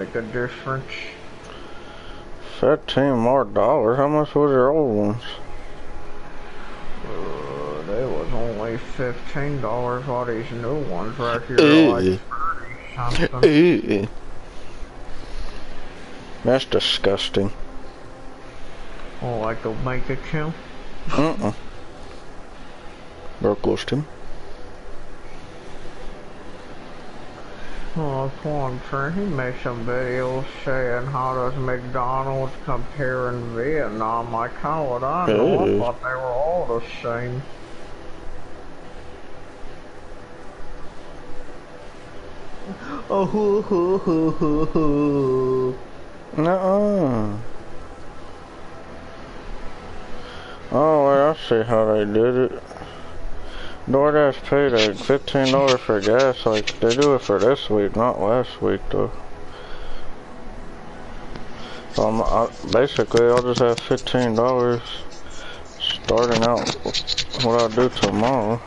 Make a difference. $15 more. How much was your old ones? They was only $15 while these new ones right here are like 30 something. That's disgusting. Oh, like the bank account? Real close to him. Oh, Swanson, he made some videos saying how does McDonald's compare in Vietnam. Like, how would I know? I thought they were all the same. Oh, hoo, hoo, hoo, hoo, hoo. Nuh-uh. Oh, wait, I see how they did it. DoorDash paid like $15 for gas. Like, they do it for this week, not last week, though. So basically, I'll just have $15 starting out what I'll do tomorrow.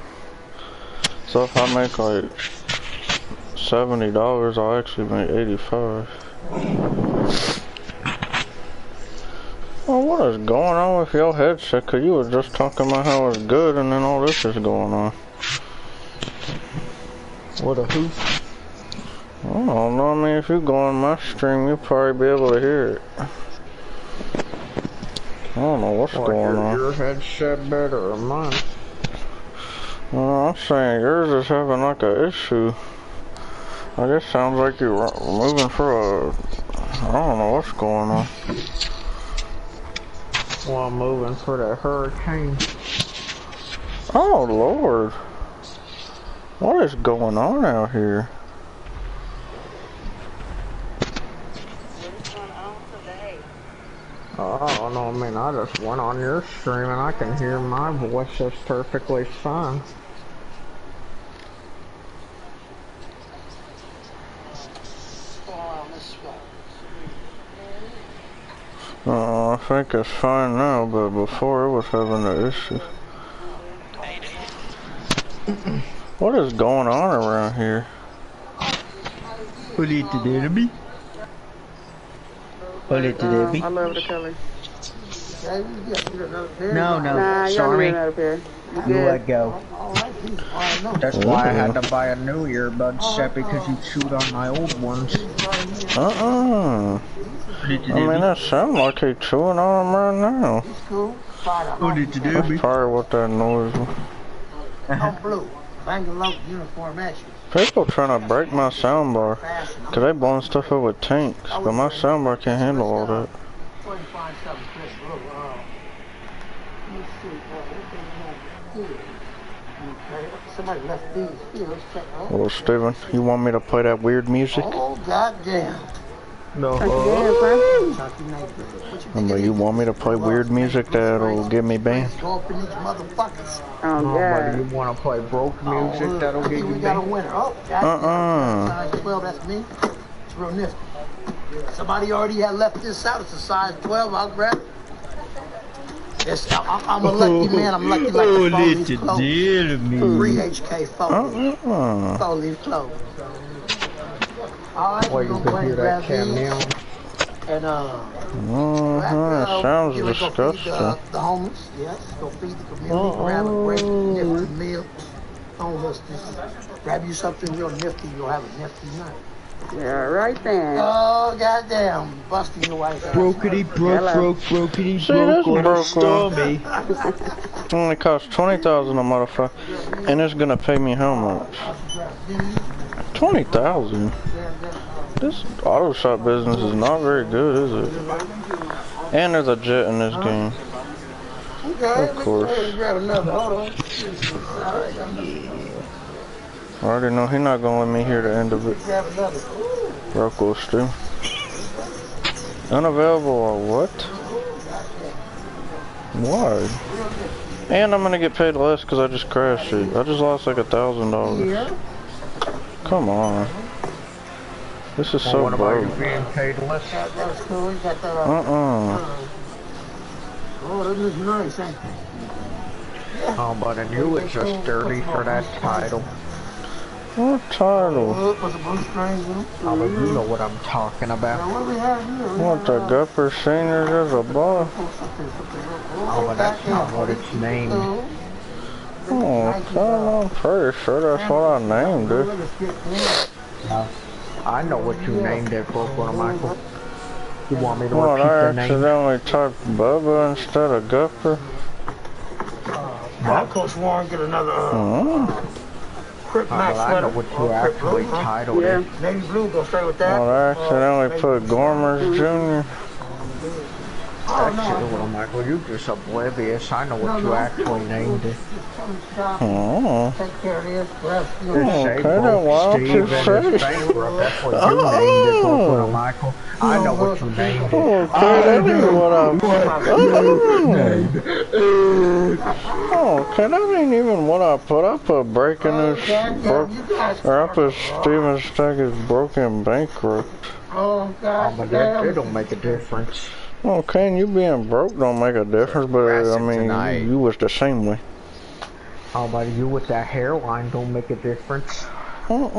So if I make like $70, I'll actually make $85. Oh, what is going on with your headset? Cause you were just talking about how it's good and then all this is going on. What a who? I don't know, I mean, if you go on my stream, you'll probably be able to hear it. I don't know what's going on. Your headset better than mine. I'm saying yours is having like an issue. I guess sounds like you're moving for a... I don't know what's going on. Well, I'm moving for the hurricane. Oh, Lord. What is going on out here? I don't know, I mean, I just went on your stream and I can hear my voice just perfectly fine. I think it's fine now, but before it was having an issue. What is going on around here? What did you do to me? What did you do to me? I love the color. No, Nah, sorry. You let go. That's why I had to buy a new earbud set because you chewed on my old ones. I mean, that sounds like he's chewing on them right now. What did you do? That's probably what that noise was. Blue, Bangalore uniform action. People trying to break my soundbar, cause they blowing stuff up with tanks, but my soundbar can't handle all that. Somebody left these fields. Well, Steven, you want me to play that weird music? Oh, goddamn. No. But you want me to play weird music that'll get me banned? Go up in these motherfuckers. Oh, But you want to play broke music that'll get you We got a banned? winner. Oh, goddamn. Size 12, that's me. It's real nifty. Somebody already had left this out. It's a size 12. I'll grab it. Yes, I'm a lucky man. I'm lucky like the four-leaf clover. 3 HK four-leaf. Four-leaf clover. All right, Well, you can hear that cam now. And sounds go disgusting. feed the homeless, yes. Go feed the community, grab a great nifty meal. Homelessness. Grab you something real nifty, you'll have a nifty night. Yeah, right there. Oh, goddamn. Busting your wife out. Brokety, brokety, stormy. It only costs $20,000 a motherfucker, and it's gonna pay me how much? $20,000. This auto shop business is not very good, is it? And there's a jet in this game. Of course. I already know he's not gonna let me hear the end of it. Real cool, Stu. Unavailable or what? Why? And I'm gonna get paid less because I just crashed it. I just lost like $1,000. Come on. This is so broke. Being paid less. Oh, that is nice, ain't it? Oh, but I knew it was just dirty for that title. What title? What's the blue strings in them? Oh, but you know what I'm talking about. Now, what do we have here? What, the Gupper Seniors as a boss? Oh, but that's not what it's named. Oh, I'm pretty sure that's what I named it. No. I know what you named it for, Michael. You want me to What, repeat I the name? accidentally typed Bubba instead of Gupper? Now, Coach Warren get another Crip Max I know what you actually titled it. Navy blue, go straight with that. Well, I accidentally put Gormers Jr. That's your little Michael. You're just oblivious. I know what you actually named it. Oh. Take care of this. Okay, then why don't you say? That's what you named it for, little Michael. I know what you named it. Okay, that ain't what I put. Oh, okay, that ain't even what I put. I put breaking this, or I put Steven Stagger's broken bankrupt. Oh, God. But it don't make a difference. Okay, and you being broke don't make a difference, but I mean, you was the same way. How about you with that hairline don't make a difference? You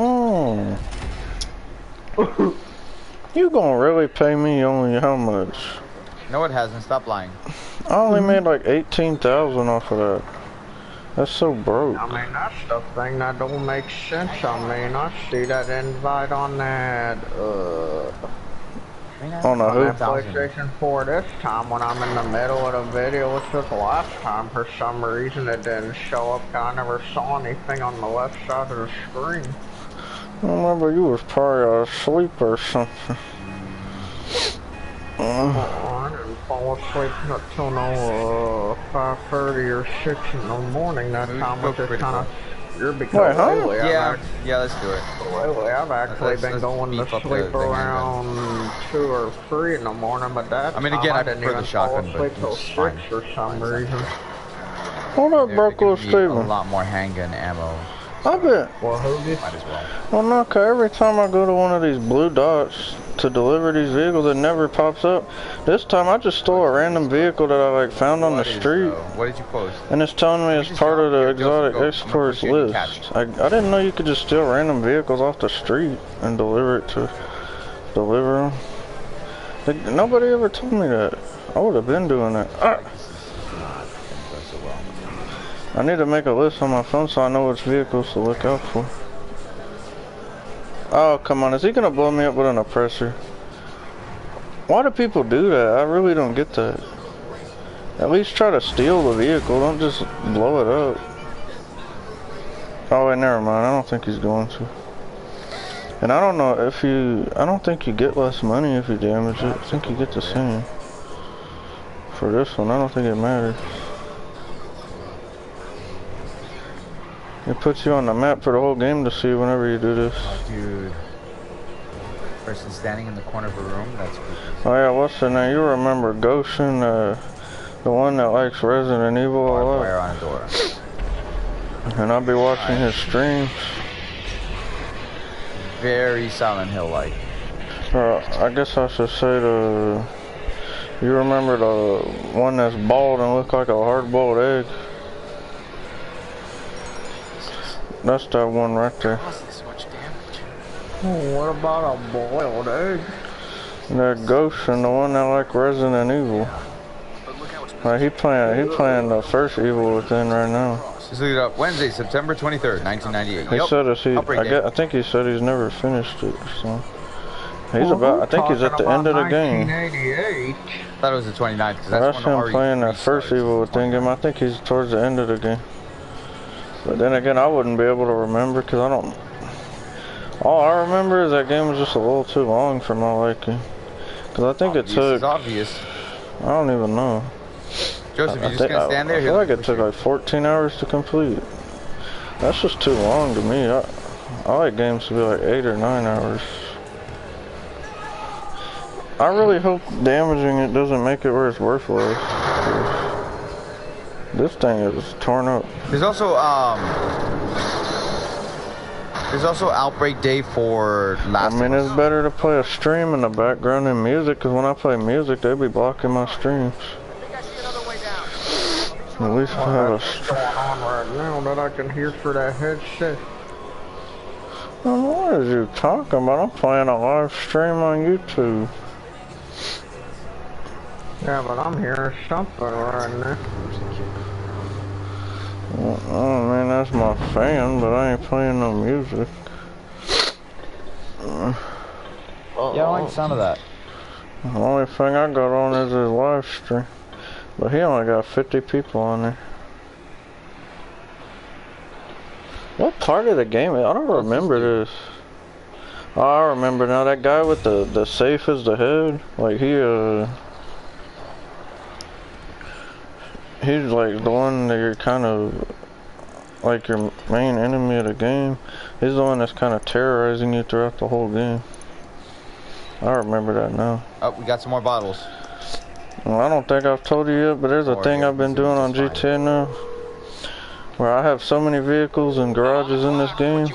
gonna really pay me only how much? No, it hasn't. Stop lying. I only made like 18,000 off of that. That's so broke. I mean, that's the thing that don't make sense. I mean, I see that invite on that, On a hoop? PlayStation 4 this time when I'm in the middle of the video. It's just last time for some reason it didn't show up. I never saw anything on the left side of the screen. I remember you was probably asleep or something. I didn't fall asleep until no 5:30 or 6 in the morning. That time was just kind of. You're because lately, yeah, let's do it. Lately, I've actually been going to sleep around 2 or 3 in the morning, but that I mean, again, I didn't prefer even the shotgun, fall asleep but till it's 6 fine. for some reason. Hold up, Broccoli Steven. A lot more handgun ammo. I bet. Well, who Might as well. Well, no, okay, every time I go to one of these blue dots to deliver these vehicles, it never pops up. This time I just stole a random vehicle that I like found on the street. What did you post? And it's telling me it's part of the exotic exports list. I didn't know you could just steal random vehicles off the street and deliver them. Like, nobody ever told me that. I would have been doing that. I need to make a list on my phone so I know which vehicles to look out for. Oh, come on. Is he going to blow me up with an oppressor? Why do people do that? I really don't get that. At least try to steal the vehicle. Don't just blow it up. Oh, wait, never mind. I don't think he's going to. And I don't know if you... I don't think you get less money if you damage it. I think you get the same. For this one, I don't think it matters. It puts you on the map for the whole game to see whenever you do this. Oh, dude. Person standing in the corner of a room? That's creepy. Oh yeah, what's the name? You remember Goshen, the one that likes Resident Evil a lot? Wire on a door. And I'll be watching his streams. Very Silent Hill-like. I guess I should say you remember the one that's bald and look like a hard-boiled egg? That's that one right there. What about a boiled egg? That Ghost and the one that like Resident Evil. He playing the first Evil Within right now. Just look it up. Wednesday, September 23rd, 1998. He said I think he said he's never finished it. So he's I think he's at the end of the game. 1988. I thought it was the 29th. Cause That's him playing that first Evil Within game. I think he's towards the end of the game. But then again, I wouldn't be able to remember because I don't. All I remember is that game was just a little too long for my liking. Because I think it took. It's obvious. I don't even know. Joseph, you're just gonna stand there? I feel like it took like 14 hours to complete. That's just too long to me. I like games to be like 8 or 9 hours. I really hope damaging it doesn't make it where it's worthless. This thing is torn up. There's also Outbreak Day for Last of Us. I mean, it's better to play a stream in the background than music, because when I play music, they be blocking my streams. At least I have What's going on right now that I can hear for that headset? What are you talking about? I'm playing a live stream on YouTube. Yeah, but I'm hearing something right now. Oh man, that's my fan, but I ain't playing no music. Yeah, I don't like the sound of that. The only thing I got on is his live stream. But he only got 50 people on there. What part of the game? I don't remember this. Oh, I remember now. That guy with the safe as the head. Like he's like the one that you're kind of like your main enemy of the game. He's the one that's kind of terrorizing you throughout the whole game. I remember that now. Oh, we got some more bottles. Well, I don't think I've told you yet, but there's a thing I've been doing on GTA now, where I have so many vehicles and garages in this game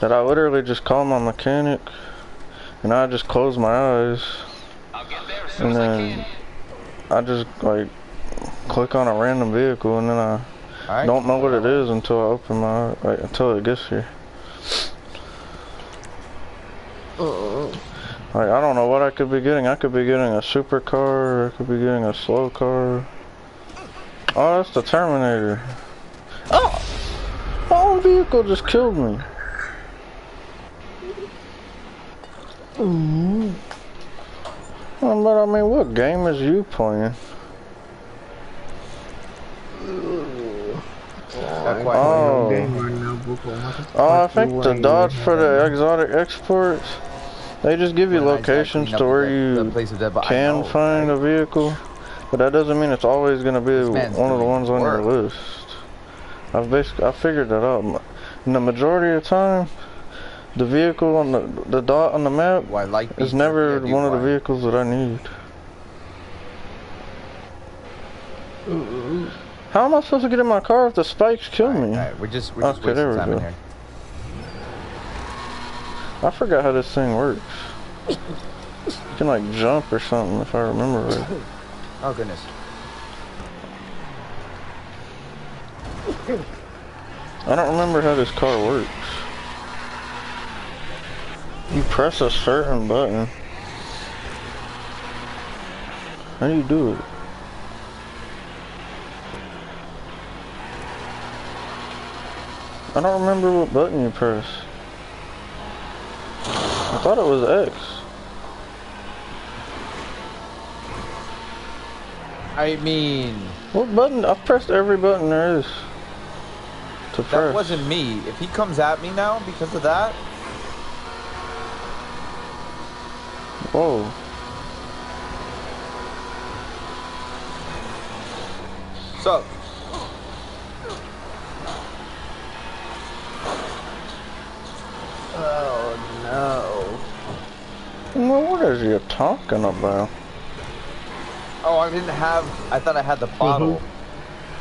that I literally just call my mechanic, and I just close my eyes, and then I just like click on a random vehicle, and then I don't know what it is until I open my eyes, until it gets here. Like, I don't know what I could be getting. I could be getting a supercar, or I could be getting a slow car. Oh, that's the Terminator. Oh! My own vehicle just killed me. Oh, but I mean, what game is you playing? Oh, I think the dots for the exotic exports, they just give you locations to where you can find a vehicle, but that doesn't mean it's always going to be one of the ones on your list. I figured that out. And the majority of the time, the vehicle on the dot on the map is never one of the vehicles that I need. How am I supposed to get in my car if the spikes kill me? We're just wasting time in here. I forgot how this thing works. You can like jump or something if I remember right. Oh goodness. I don't remember how this car works. You press a certain button. How do you do it? I don't remember what button you press. I thought it was X. I mean... What button? I've pressed every button there is to press. That wasn't me. If he comes at me now because of that... Whoa. So... Oh no. Well, what is you talking about? Oh, I didn't have... I thought I had the bottle.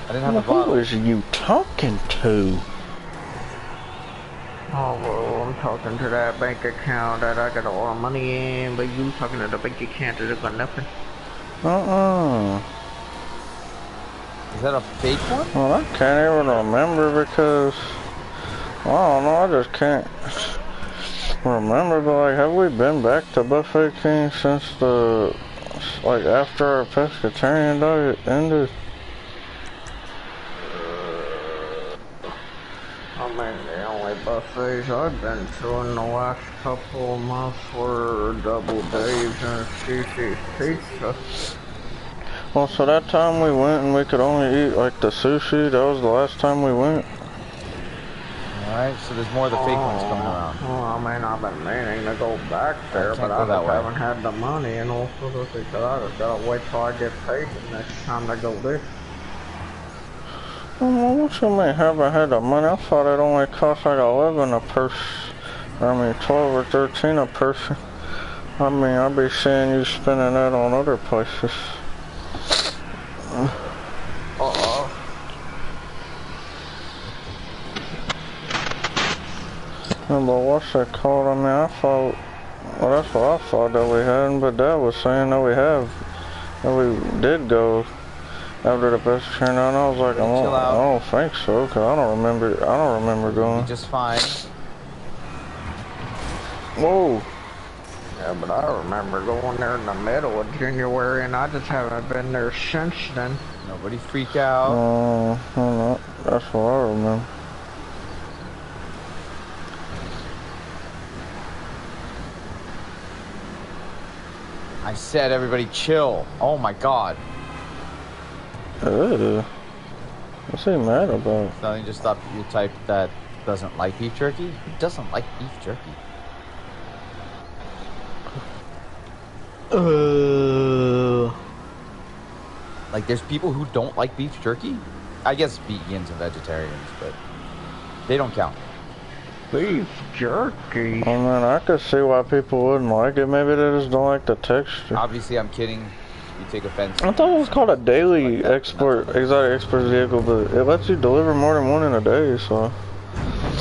I didn't have the bottle. Who is you talking to? Oh, well, I'm talking to that bank account that I got all the money in, but you talking to the bank account that got nothing. Is that a fake one? Well, I can't even remember because... I don't know, I just can't remember, but like, have we been back to Buffet King since the... like, after our pescatarian diet ended? I mean, the only buffets I've been to in the last couple of months were Double Dave's and CC's Pizza. Well, so that time we went and we could only eat like the sushi, that was the last time we went? Alright, so there's more of the fake ones coming around. Well, I mean, I've been meaning to go back there, but I just haven't had the money, and also because I just gotta wait till I get paid the next time to go there. Well, what you mean haven't had the money? I thought it only cost like 11 a person. I mean 12 or 13 a person. I mean, I'll be seeing you spending that on other places. But what's that called? I mean, I thought, well, that's what I thought that we hadn't, but Dad was saying that we have, that we did go after the best turn on. I was like, I don't think so, cause I don't remember going. Just fine. Whoa. Yeah, but I remember going there in the middle of January, and I just haven't been there since then. Nobody freak out. Oh, that's what I remember. I said everybody chill. Oh my god. What's he mad about? Nothing, just stop you type that doesn't like beef jerky. Who doesn't like beef jerky? Like, there's people who don't like beef jerky? I guess vegans and vegetarians, but they don't count. Beef jerky? Oh man, I could see why people wouldn't like it. Maybe they just don't like the texture. Obviously, I'm kidding. You take offense. I thought it was called a daily exotic export vehicle, but it lets you deliver more than one in a day, so.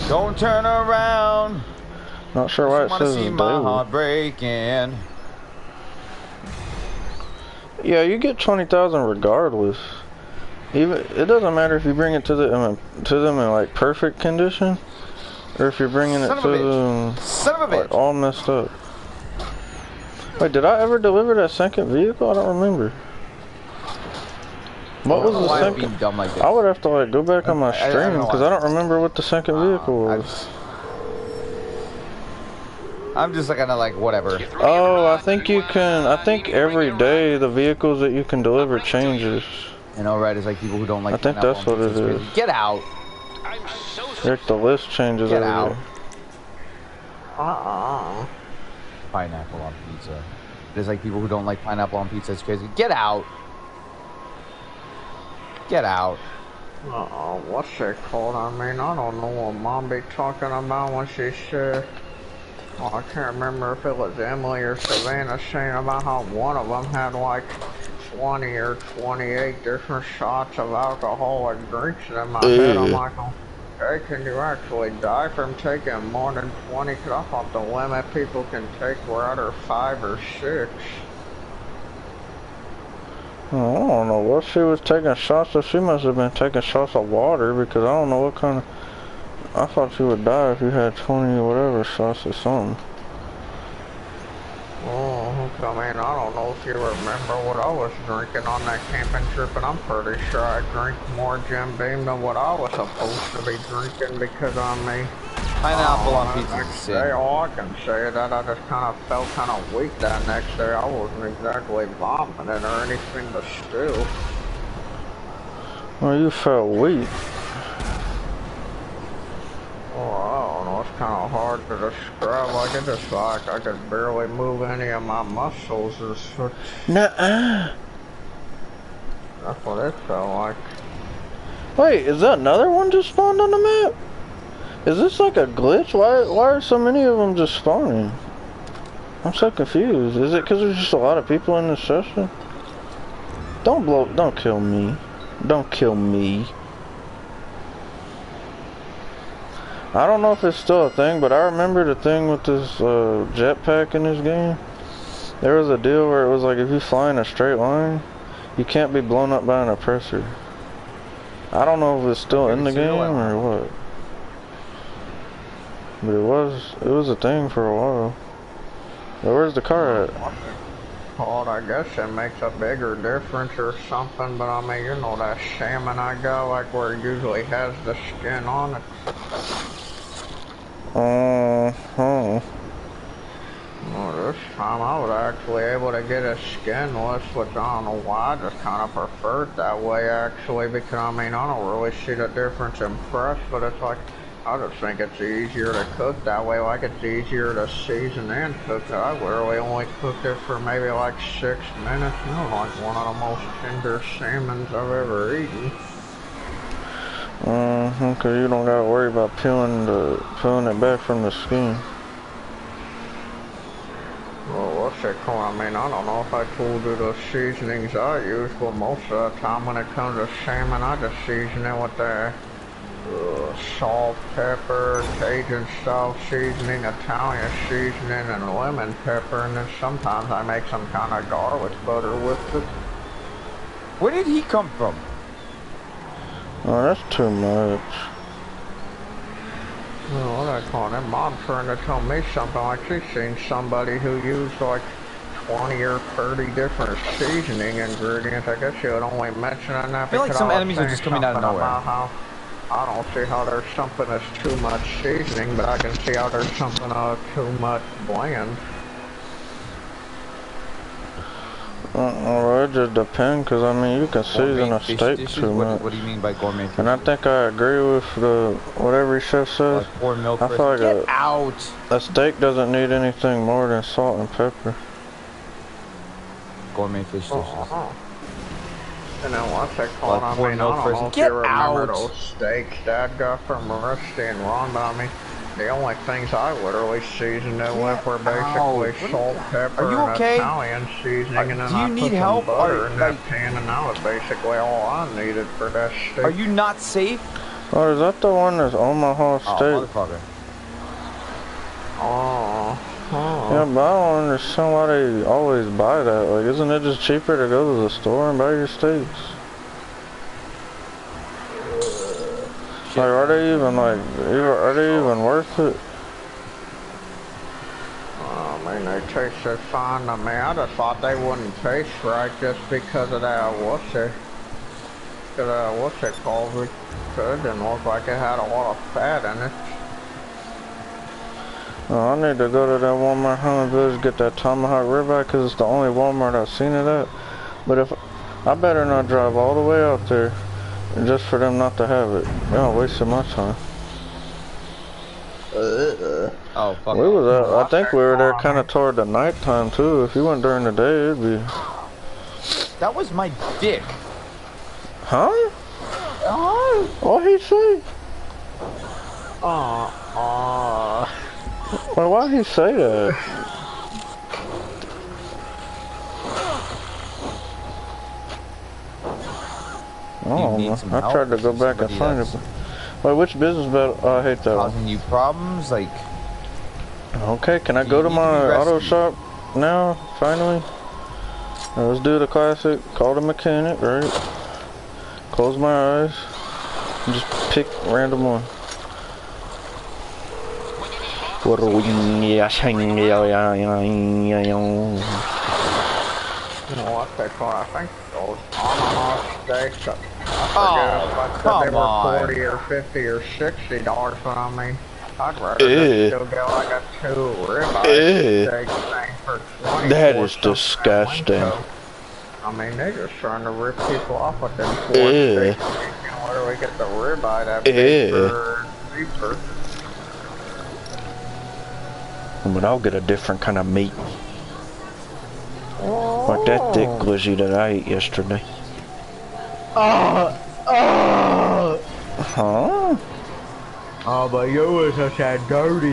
Don't turn around. Not sure why it says see it's my daily. heart breaking. Yeah, you get 20,000 regardless. Even it doesn't matter if you bring it to them in like perfect condition, or if you're bringing it to them like all messed up. Wait, did I ever deliver that second vehicle? I don't remember. What was the second? I would have to like go back on my stream because I don't remember what the second vehicle was. I'm just kind of like whatever. Oh, I think you can. I think every day the vehicles that you can deliver changes. And alright, it's like people who don't like. I think that's what it is. Get out. Like the list changes every day. Pineapple on pizza. There's like people who don't like pineapple on pizza. It's crazy. Get out. Get out. What's it called? I mean, I don't know what Mom be talking about when she said. Oh, I can't remember if it was Emily or Savannah saying about how one of them had like 20 or 28 different shots of alcoholic drinks in my head. I'm like, okay, can you actually die from taking more than 20? Because I thought the limit people can take were either 5 or 6. I don't know what she was taking shots of. She must have been taking shots of water because I don't know what kind of... I thought you would die if you had 20 or whatever shots of something. Oh, I mean, I don't know if you remember what I was drinking on that camping trip, and I'm pretty sure I drank more Jim Beam than what I was supposed to be drinking because I mean... Pineapple on pizza. All I can say is that I just kind of felt kind of weak that next day. I wasn't exactly vomiting or anything, but still. Well, you felt weak. Oh, I don't know, it's kind of hard to describe. Like, it's just like I could barely move any of my muscles or such. Nuh-uh. That's what it felt like. Wait, is that another one just spawned on the map? Is this like a glitch? Why are so many of them just spawning? I'm so confused. Is it because there's just a lot of people in this session? Don't kill me. Don't kill me. I don't know if it's still a thing, but I remember the thing with this jetpack in this game. There was a deal where it was like if you fly in a straight line, you can't be blown up by an oppressor. I don't know if it's still in the game or what. But it was a thing for a while. But where's the car at? Well, I guess it makes a bigger difference or something, but I mean, you know that salmon I got, like where it usually has the skin on it. Well, this time I was actually able to get a skinless, which I don't know why, I just kind of prefer it that way actually, because I mean, I don't really see the difference in fresh, but it's like, I just think it's easier to cook that way, like it's easier to season and cook it. I literally only cooked it for maybe like 6 minutes, and it was like one of the most tender salmons I've ever eaten. Cause you don't gotta worry about peeling it back from the skin. Well, what's it called? I mean, I don't know if I told you the seasonings I use, but most of the time when it comes to salmon, I just season it with the salt, pepper, Cajun style seasoning, Italian seasoning, and lemon pepper, and then sometimes I make some kind of garlic butter with it. Where did he come from? Oh, that's too much. Oh, what I call it? Mom trying to tell me something like she's seen somebody who used like 20 or 30 different seasoning ingredients. I guess she would only mention that I feel like because some I was enemies are saying just coming out something of nowhere. about how I don't see how there's something that's too much seasoning, but I can see how there's something too much bland. Well, it just depends, because I mean, you can season a steak too much. What do you mean by gourmet dishes? And I think I agree with what every chef says. Like pour milk I feel like Get out! a steak doesn't need anything more than salt and pepper. Gourmet fish dishes. And then what's it called? Like I mean, I don't know if you Get remember out. those steaks Dad got from Rusty and Ron, but I mean, the only things I literally seasoned it with were basically salt, pepper, Are you and okay? Italian seasoning, and then Do you I need put some help? butter in that pan, and that was basically all I needed for that steak. Are you not safe? Oh, is that the one that's Omaha steak? Oh, motherfucker. Yeah, but I don't understand why they always buy that. Like, isn't it just cheaper to go to the store and buy your steaks? Like, are they even worth it? I mean, they tasted fine to me. I just thought they wouldn't taste right just because of that what's it called? It didn't look like it had a lot of fat in it. Oh, I need to go to that Walmart Hunter Village get that tomahawk ribeye because it's the only Walmart I've seen it at. But if I better not drive all the way out there just for them not to have it. Y'all wasting my time. Oh, fuck. We was I think we were there kind of toward the nighttime too. If you went during the day, it'd be. That was my dick. Huh? What he say? Well, why'd he say that? Oh, I tried to go back and find it. Wait, which business battle? Oh, I hate that one. Causing you problems? Like... Okay, can I go to my auto shop now, finally? Let's do the classic. Call the mechanic, right? Close my eyes. Just pick random one. You know what they call? I think those Omaha steaks. I forget if they were 40 or 50 or $60, but I mean, I'd rather just still get like a 2 ribeye steak thing for 20. That is disgusting. I mean, they're just trying to rip people off with them 4 steaks. You can literally get the ribeye that big for cheaper. But I'll get a different kind of meat. Like that thick glizzy that I ate yesterday. Huh? Oh, but yours is that dirty.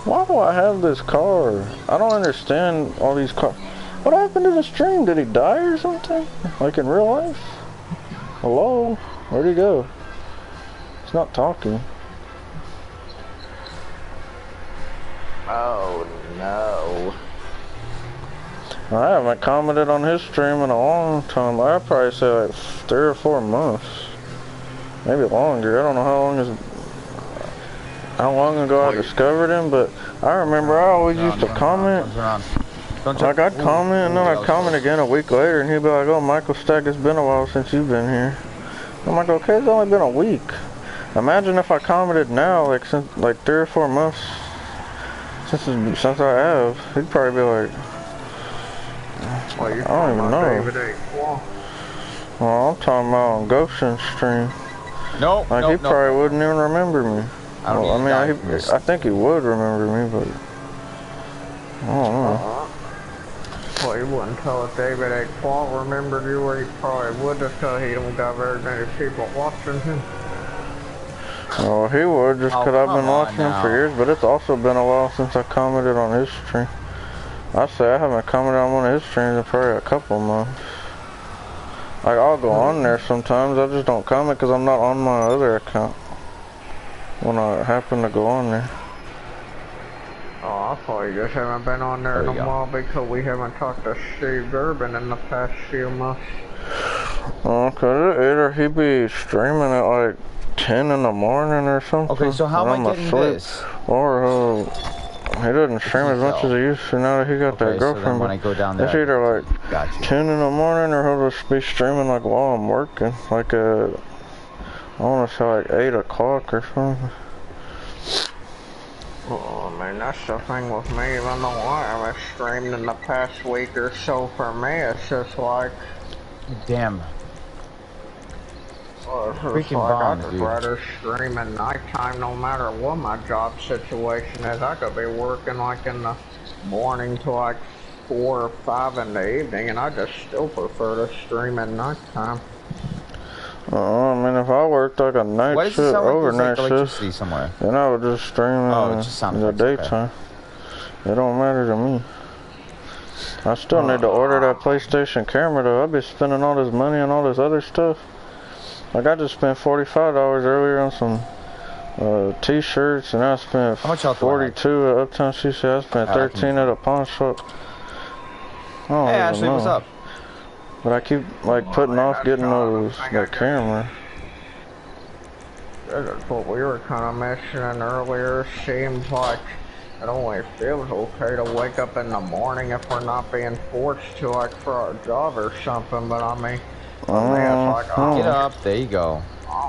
Why do I have this car? I don't understand all these cars. What happened to the stream? Did he die or something? Like in real life? Hello? Where'd he go? He's not talking. Oh, no. I haven't commented on his stream in a long time. I'd probably say like 3 or 4 months. Maybe longer. I don't know how long ago I discovered him, but I remember I always used to comment. Like I'd comment and then I'd comment again a week later and he'd be like, oh, Michael Stack, it's been a while since you've been here. I'm like, okay, it's only been a week. Imagine if I commented now, like since like 3 or 4 months since I have. He'd probably be like, I don't even know. Well, I'm talking about on Goshen's stream. No, like he probably wouldn't even remember me. I think he would remember me, but I don't know. Well, he wouldn't tell if David A. Claw remembered you, or he probably would just because he don't got very many people watching him. Oh, he would just because I've been watching him for years, but it's also been a while since I commented on his stream. I say I haven't commented on one of his streams in probably a couple months. Like I'll go on there sometimes, I just don't comment because I'm not on my other account when I happen to go on there. Oh, I thought you just haven't been on there in a while because we haven't talked to Steve Durbin in the past few months. Oh, cause either he be streaming at like 10 in the morning or something. Okay, so how am when I I'm getting asleep. this? Or he doesn't stream as much as he used to now that he got that Okay, so girlfriend. then when I go down there, it's either like Gotcha. 10 in the morning or he'll just be streaming like while I'm working. Like I want to say like 8 o'clock or something. Well, I mean, that's the thing with me, even though I haven't streamed in the past week or so, for me, it's just like, Damn. it's like I'd just rather stream at nighttime no matter what my job situation is. I could be working like in the morning to like 4 or 5 in the evening, and I just still prefer to stream at nighttime. I mean, if I worked like a night shift, overnight shift, somewhere? then I would just stream in the daytime. Okay. It don't matter to me. I still need to order that PlayStation camera though. I've been spending all this money on all this other stuff. Like I just spent $45 earlier on some t-shirts, and I spent 42 at Uptown CC. I spent 13 at a pawn shop. Hey Ashley, what's up? But I keep like putting off getting that camera. That's what we were kind of mentioning earlier. Seems like it only feels okay to wake up in the morning if we're not being forced to, like for our job or something. But I mean, it's like, get up. There you go.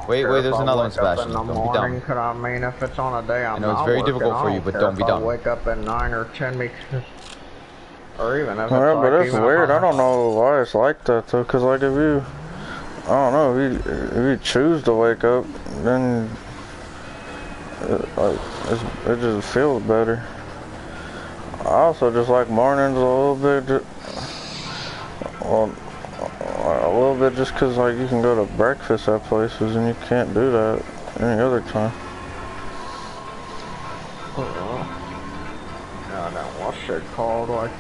Wait, there's another one, Sebastian. Don't be dumb. I mean, if it's on a day I'm I know it's very difficult for you, but don't be dumb. Wake up at 9 or 10 because. Or even if but it's weird. I don't know why it's like that though. Cause like if you, I don't know, if you choose to wake up, then it just feels better. I also just like mornings a little bit. Well, a little bit just cause like you can go to breakfast at places and you can't do that any other time. Yeah, what's it called? Like.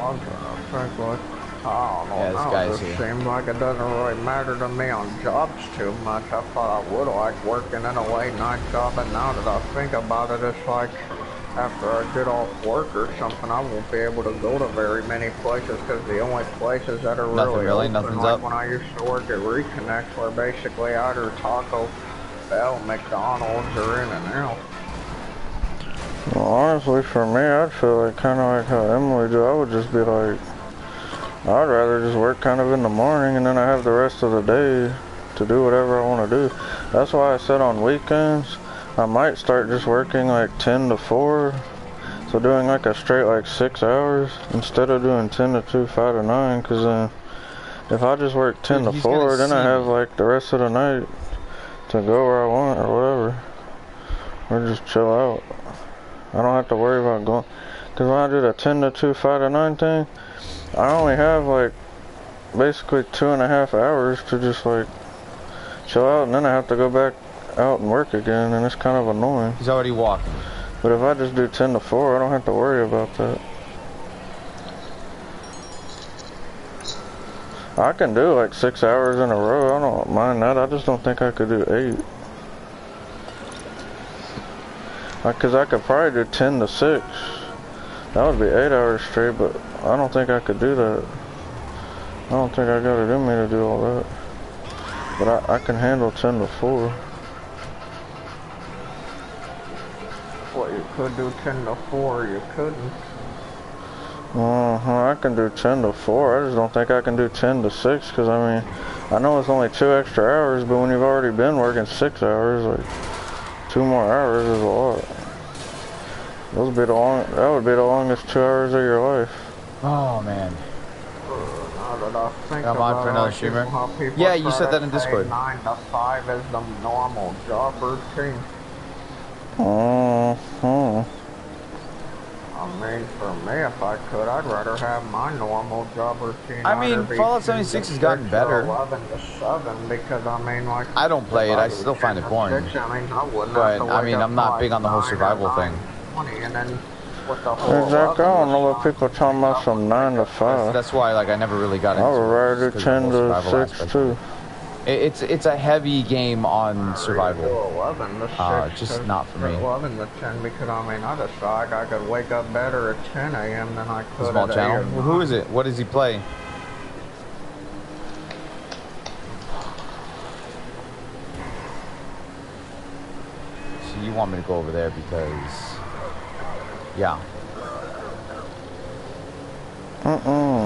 I'm trying to think, like, I don't know, yeah, this guy's here. Seems like it doesn't really matter to me on jobs too much. I thought I would like working in a late night job, and now that I think about it, it's like after I get off work or something, I won't be able to go to very many places because the only places that are really open, nothing's like up. when I used to work at Reconnect, were basically either Taco Bell, McDonald's, or In-N-Out. Well, honestly, for me, I'd feel like kind of like how Emily do. I would just be like, I'd rather just work kind of in the morning and then I have the rest of the day to do whatever I want to do. That's why I said on weekends, I might start just working like 10 to 4. So doing like a straight like 6 hours instead of doing 10 to 2, 5 to 9. Cause then if I just work 10 to 4, then I have like the rest of the night to go where I want or whatever. Or just chill out. I don't have to worry about going, because when I do the 10 to 2, 5 to 9 thing, I only have like basically 2.5 hours to just like chill out, and then I have to go back out and work again, and it's kind of annoying. He's already walking. But if I just do 10 to 4, I don't have to worry about that. I can do like 6 hours in a row, I don't mind that, I just don't think I could do 8. Because I could probably do 10 to 6. That would be 8 hours straight, but I don't think I could do that. I don't think I got it in me to do all that. But I can handle 10 to 4. Well, you could do 10 to 4, you couldn't. I can do 10 to 4. I just don't think I can do 10 to 6, because I mean, I know it's only 2 extra hours, but when you've already been working 6 hours, like 2 more hours is a lot. That would be the longest 2 hours of your life. Oh man. I'm on for another streamer. Yeah, you said that in Discord. 9 to 5 is the normal job routine. I mean, for me, if I could, I'd rather have my normal job routine. I mean, Fallout 76 has gotten better. 11 to 7, because I mean, like, I don't play it. I still find it boring. But I mean, I'm not big on the whole survival thing. And then with the Exactly. I don't know what people are talking about from 9 to 5. That's why, like, I never really got into it. I would rather do 10 to 6 too. It's a heavy game on survival. 11 to 6, just not for me. 11 to 10, because I mean, I just feel like I could wake up better at 10 a.m. than I could Small at channel. 8 Well, who is it? What does he play? obviously you want me to go over there because, yeah.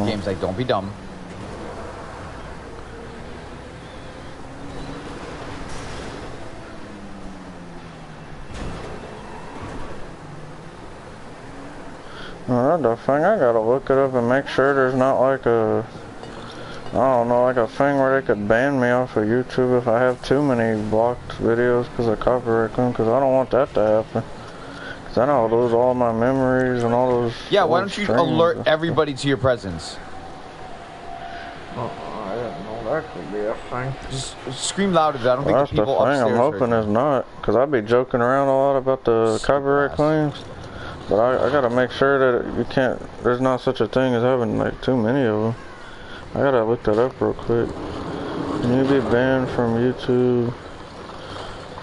Game's like, don't be dumb. Alright, the thing, I gotta look it up and make sure there's not like a, I don't know, like a thing where they could ban me off of YouTube if I have too many blocked videos because of copyright claim, because I don't want that to happen. Because then I'll lose all my memories and all those. Yeah, why don't you alert everybody to your presence? I didn't know that could be a thing. Just scream louder. I don't think That's the people the thing. upstairs I'm hoping it's not, because I'd be joking around a lot about the copyright claims. But I gotta make sure that you can't, there's not such a thing as having like too many of them. I gotta look that up real quick. Can you be banned from YouTube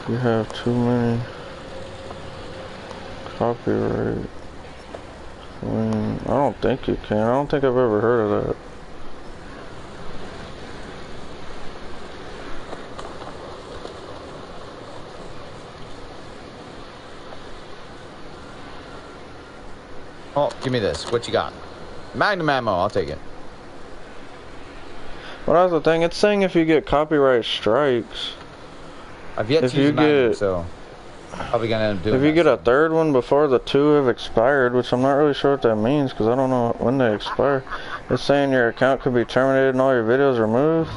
if you have too many copyright claims? I don't think you can. I don't think I've ever heard of that. Oh, give me this. What you got? Magnum ammo. I'll take it. Well, that's the thing. It's saying if you get copyright strikes. I've yet to use Magnum, so probably gonna end up doing. If you get a third one before the two have expired, which I'm not really sure what that means because I don't know when they expire. It's saying your account could be terminated and all your videos removed.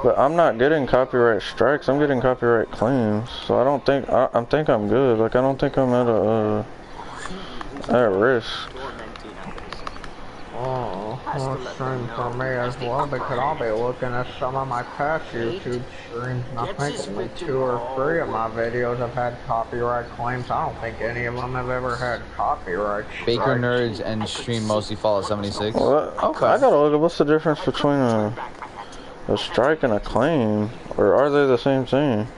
But I'm not getting copyright strikes. I'm getting copyright claims. So I don't think I think I'm good. Like I don't think I'm at risk. Oh, well, stream for me as well because I'll be looking at some of my past YouTube streams and I think only 2 or 3 of my videos have had copyright claims. I don't think any of them have ever had copyright strikes. Baker Nerds and Stream Mostly Fallout 76. Well, okay. I gotta look at what's the difference between a strike and a claim, or are they the same thing?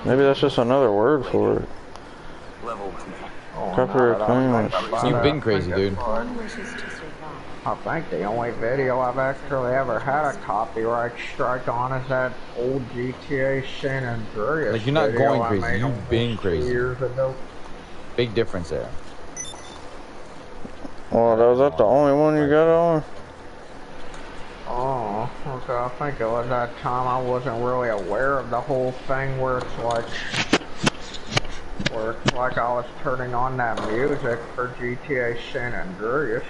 Maybe that's just another word for it. Copyright claim. You've been crazy, dude. I think the only video I've actually ever had a copyright strike on is that old GTA San Andreas. Like you're not video going I crazy, made you've been crazy. Years ago. Big difference there. Well, was that the only one you got on? Oh, okay. I think it was that time I wasn't really aware of the whole thing where it's like I was turning on that music for GTA San Andreas.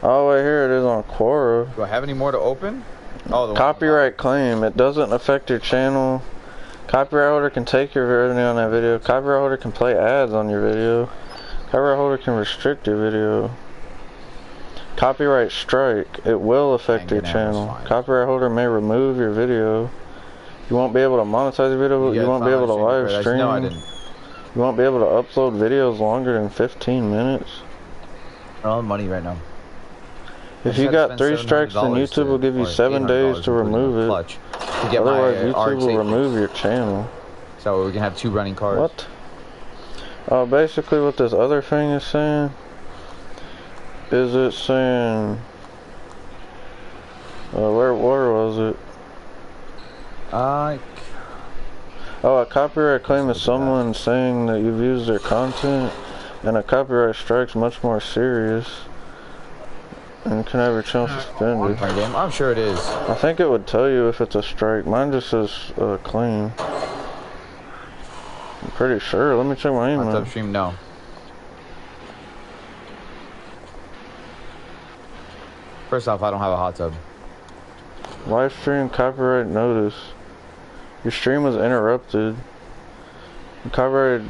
Oh, wait, here it is on Quora. Do I have any more to open? Oh, the copyright claim. It doesn't affect your channel. Copyright holder can take your revenue on that video. Copyright holder can play ads on your video. Copyright holder can restrict your video. Copyright strike. It will affect your channel. Copyright holder may remove your video. You won't be able to monetize your video. You won't be able to live stream. No, I didn't. You won't be able to upload videos longer than 15 minutes. I don't have money right now. If you got 3 strikes, then YouTube will give you 7 days to remove it. Otherwise, YouTube will remove your channel. So we can have 2 running cars. What? Basically what this other thing is saying is it saying where was it? A copyright claim is someone saying that you've used their content, and a copyright strike's much more serious and can have your channel suspended. I'm sure it is. I think it would tell you if it's a strike. Mine just says claim. I'm pretty sure. Let me check my email. Hot stream, no. First off, I don't have a hot tub. Live stream copyright notice. Your stream was interrupted. Copyright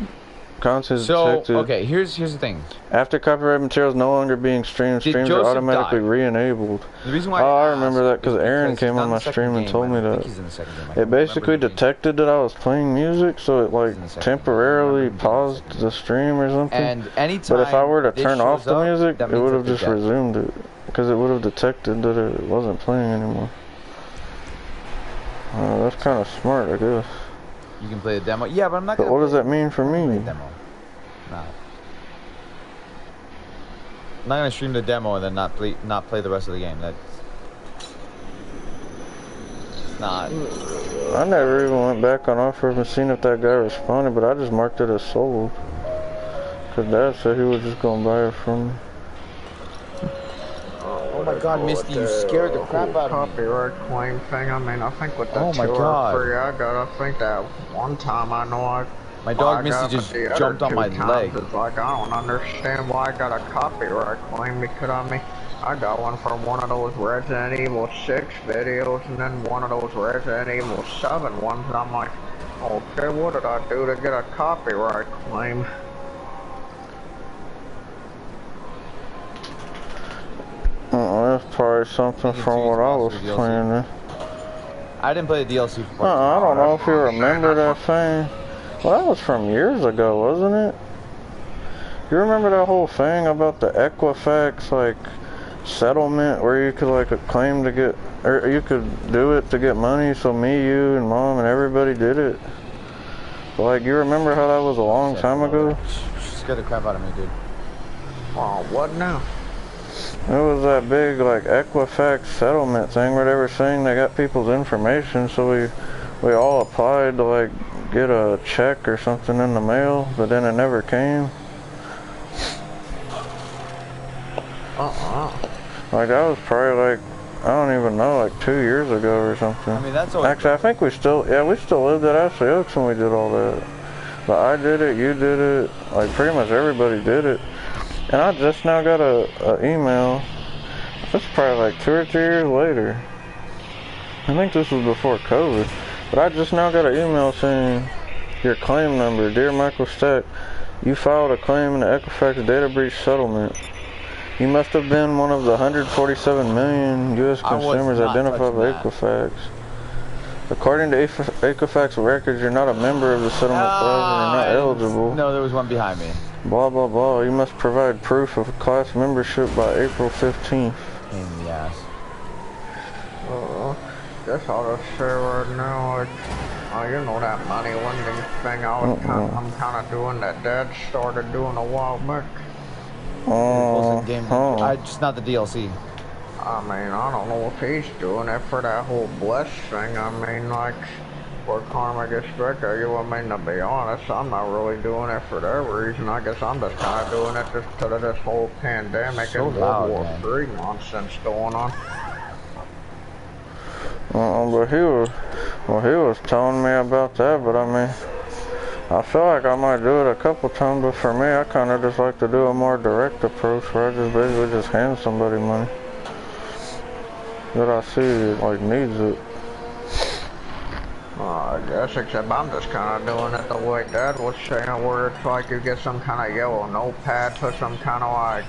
content detected. Okay, here's the thing. After copyright materials no longer being streamed, streams are automatically re-enabled. The reason why I remember that because Aaron came on my stream and told me that. It basically detected that I was playing music, so it like temporarily paused the stream or something. And anytime but if I were to turn off the music, it would have just dead. resumed it because it would have detected that it wasn't playing anymore. That's kind of smart, I guess. You can play the demo. Yeah, but I'm not. But what does that mean for me? Demo. Nah. I'm not gonna stream the demo and then not play the rest of the game. not. I never even went back on offer and seen if that guy responded, but I just marked it as sold. Cause Dad said he was just gonna buy it from me. Oh my God, Misty, you scared the crap out of me. Copyright claim thing. I mean, I think with the Oh my 2 or God. 3 I got, I think that one time I know My dog I Misty got, just but the other jumped on 2 my times leg. It's like I don't understand why I got a copyright claim because I mean I got one from one of those Resident Evil 6 videos and then one of those Resident Evil 7 ones. And I'm like, okay, what did I do to get a copyright claim? That's probably something from what I was playing then. I didn't play the DLC for I don't know if you remember that thing. Well, that was from years ago, wasn't it? You remember that whole thing about the Equifax, like, settlement where you could, like, claim to get, or you could do it to get money, so me, you, and Mom, and everybody did it? Like, you remember how that was a long time ago? Scared the crap out of me, dude. Oh, what now? It was that big, like, Equifax settlement thing where they were saying they got people's information, so we all applied to, like, get a check or something in the mail, but then it never came. Like, that was probably, like, I don't even know, like 2 years ago or something. I mean, that's always... Actually, I think we still lived at Ashley Oaks when we did all that. But I did it, you did it, like, pretty much everybody did it. And I just now got a email. That's probably like 2 or 3 years later. I think this was before COVID. But I just now got an email saying, your claim number, Dear Michael Stack, you filed a claim in the Equifax data breach settlement. You must have been one of the 147 million U.S. consumers identified by Equifax. According to Equifax records, you're not a member of the settlement class and you're not eligible. No, there was one behind me. Blah, blah, blah. You must provide proof of class membership by April 15th. Pain in the ass. Guess I'll just say right now, like, you know that money lending thing I'm kind of doing that Dad started doing a while back. Just not the DLC. I mean, I don't know if he's doing it for that whole bless thing. I mean, like, for karma gets stricken, you know what I mean? To be honest, I'm not really doing it for that reason. I guess I'm just kind of doing it just because of this whole pandemic and World War III nonsense going on. But he was telling me about that, but I mean, I feel like I might do it a couple times, but for me, I kind of just like to do a more direct approach where I just basically just hand somebody money that I see like needs it. I guess, except I'm just kind of doing it the way Dad was saying, where it's like you get some kind of yellow notepad, put some kind of like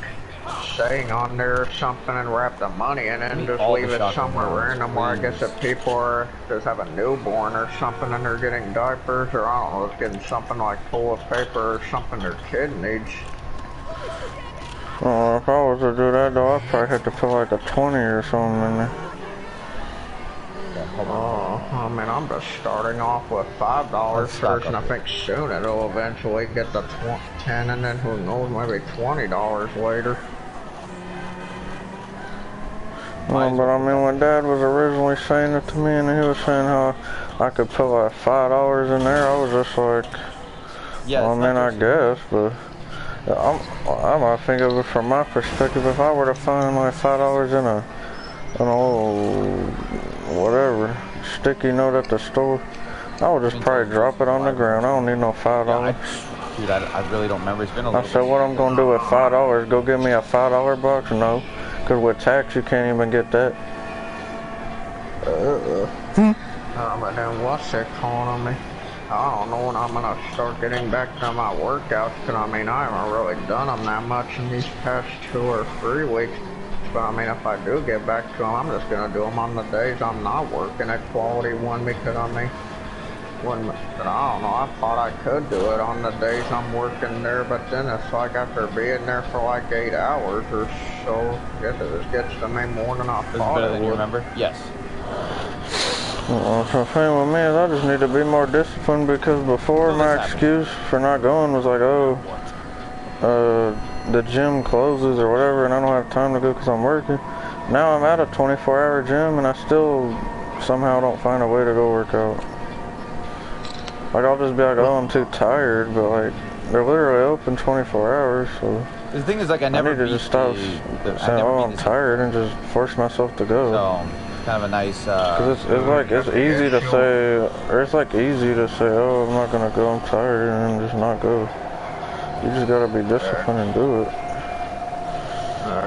saying on there or something and wrap the money in it and just leave it somewhere random where I guess if people are just have a newborn or something and they're getting diapers or I don't know, it's getting something like toilet paper or something their kid needs. If I was to do that though, I'd probably have to put like a 20 or something in there. I mean, I'm just starting off with $5 first, and I think soon it'll eventually get to 10, and then who knows, maybe $20 later. But I mean, when Dad was originally saying it to me, and he was saying how I could put like $5 in there, I was just like, well, I mean, I guess, but I might think of it from my perspective. If I were to find like $5 in an old whatever sticky note at the store, I would just probably drop it on the ground. I don't need no $5. Dude, I really don't remember. It's been a little I said, what I'm gonna do with $5? Go get me a $5 box? No, because with tax you can't even get that. But then what's it calling on me? I don't know when I'm gonna start getting back to my workouts, because I mean I haven't really done them that much in these past 2 or 3 weeks. But I mean, if I do get back to them, I'm just gonna do them on the days I'm not working at Quality One, because I mean, I don't know, I thought I could do it on the days I'm working there, but then it's like after being there for like 8 hours or so, I guess it just gets to me more than I thought better it than would. you remember? Yes. The thing with me is I just need to be more disciplined, because before my excuse for not going was like, oh, the gym closes or whatever and I don't have time to go because I'm working. Now I'm at a 24-hour gym and I still somehow don't find a way to go work out. Like, I'll just be like, oh, I'm too tired, but like, they're literally open 24 hours, so. The thing is, like, I never need to just stop saying, oh, I'm tired, and just force myself to go. So, kind of a nice, Cause it's like, it's easy to say, or it's like easy to say, oh, I'm not gonna go, I'm tired, and then just not go. You just gotta be disciplined and do it.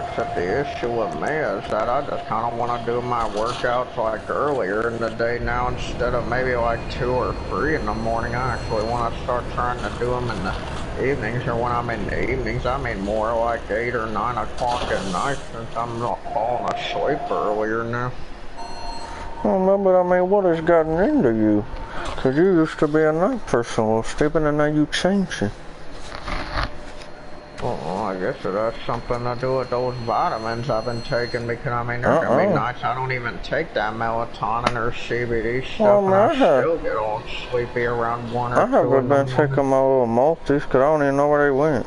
Except the issue with me is that I just kind of want to do my workouts like earlier in the day now instead of maybe like 2 or 3 in the morning. I actually want to start trying to do them in the evenings, or when I'm in the evenings, I mean more like 8 or 9 o'clock at night since I'm not falling asleep earlier now. Well, no, but I mean, what has gotten into you? Cause you used to be a night person, well, Stephen, and now you changing. Well, I guess that's something to do with those vitamins I've been taking, because I mean, there's gonna be nights I don't even take that melatonin or CBD stuff, and I still get all sleepy around 1 or 2 in the morning. I haven't been taking my little multis, cause I don't even know where they went.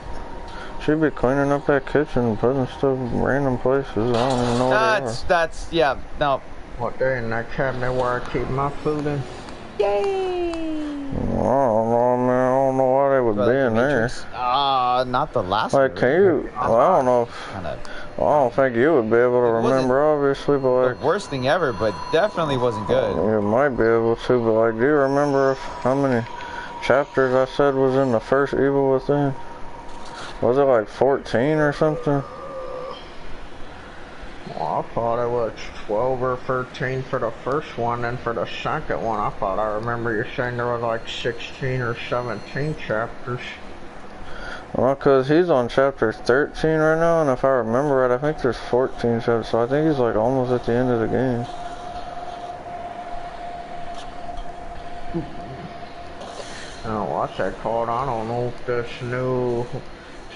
She be cleaning up that kitchen and putting stuff in random places. I don't even know where they are. Yeah, no. What, they're in that cabinet where I keep my food in? Yay! Well, I don't know, man. I don't know why they would be in there. Not the last one. Like, can you? Well, I don't know if. Well, I don't think you would be able to remember, obviously, but like. The worst thing ever, but definitely wasn't good. You might be able to, but like, do you remember how many chapters I said was in the first Evil Within? Was it like 14 or something? Well, I thought it was 12 or 13 for the first one, and for the second one, I thought I remember you saying there was like 16 or 17 chapters. Well, because he's on chapter 13 right now, and if I remember right, I think there's 14 chapters, so I think he's like almost at the end of the game. Oh, what's that called? I don't know if this new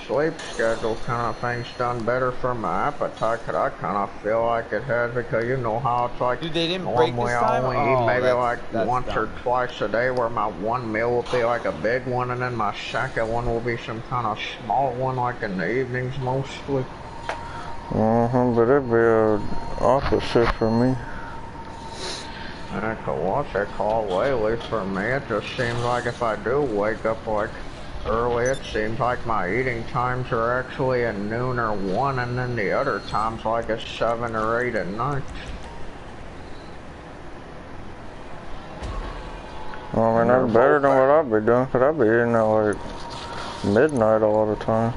sleep schedule kind of thing's done better for my appetite, cause I kind of feel like it has, because you know how it's like. Dude, they didn't break this time? I only eat maybe like once or twice a day, where my one meal will be like a big one, and then my second one will be some kind of small one, like in the evenings mostly. But it'd be a opposite for me. What's it called lately for me? It just seems like if I do wake up like early, it seems like my eating times are actually at noon or 1, and then the other times like at 7 or 8 at night. Well, I mean, that's better than what I'd be doing, cause I'd be eating at like midnight all the time.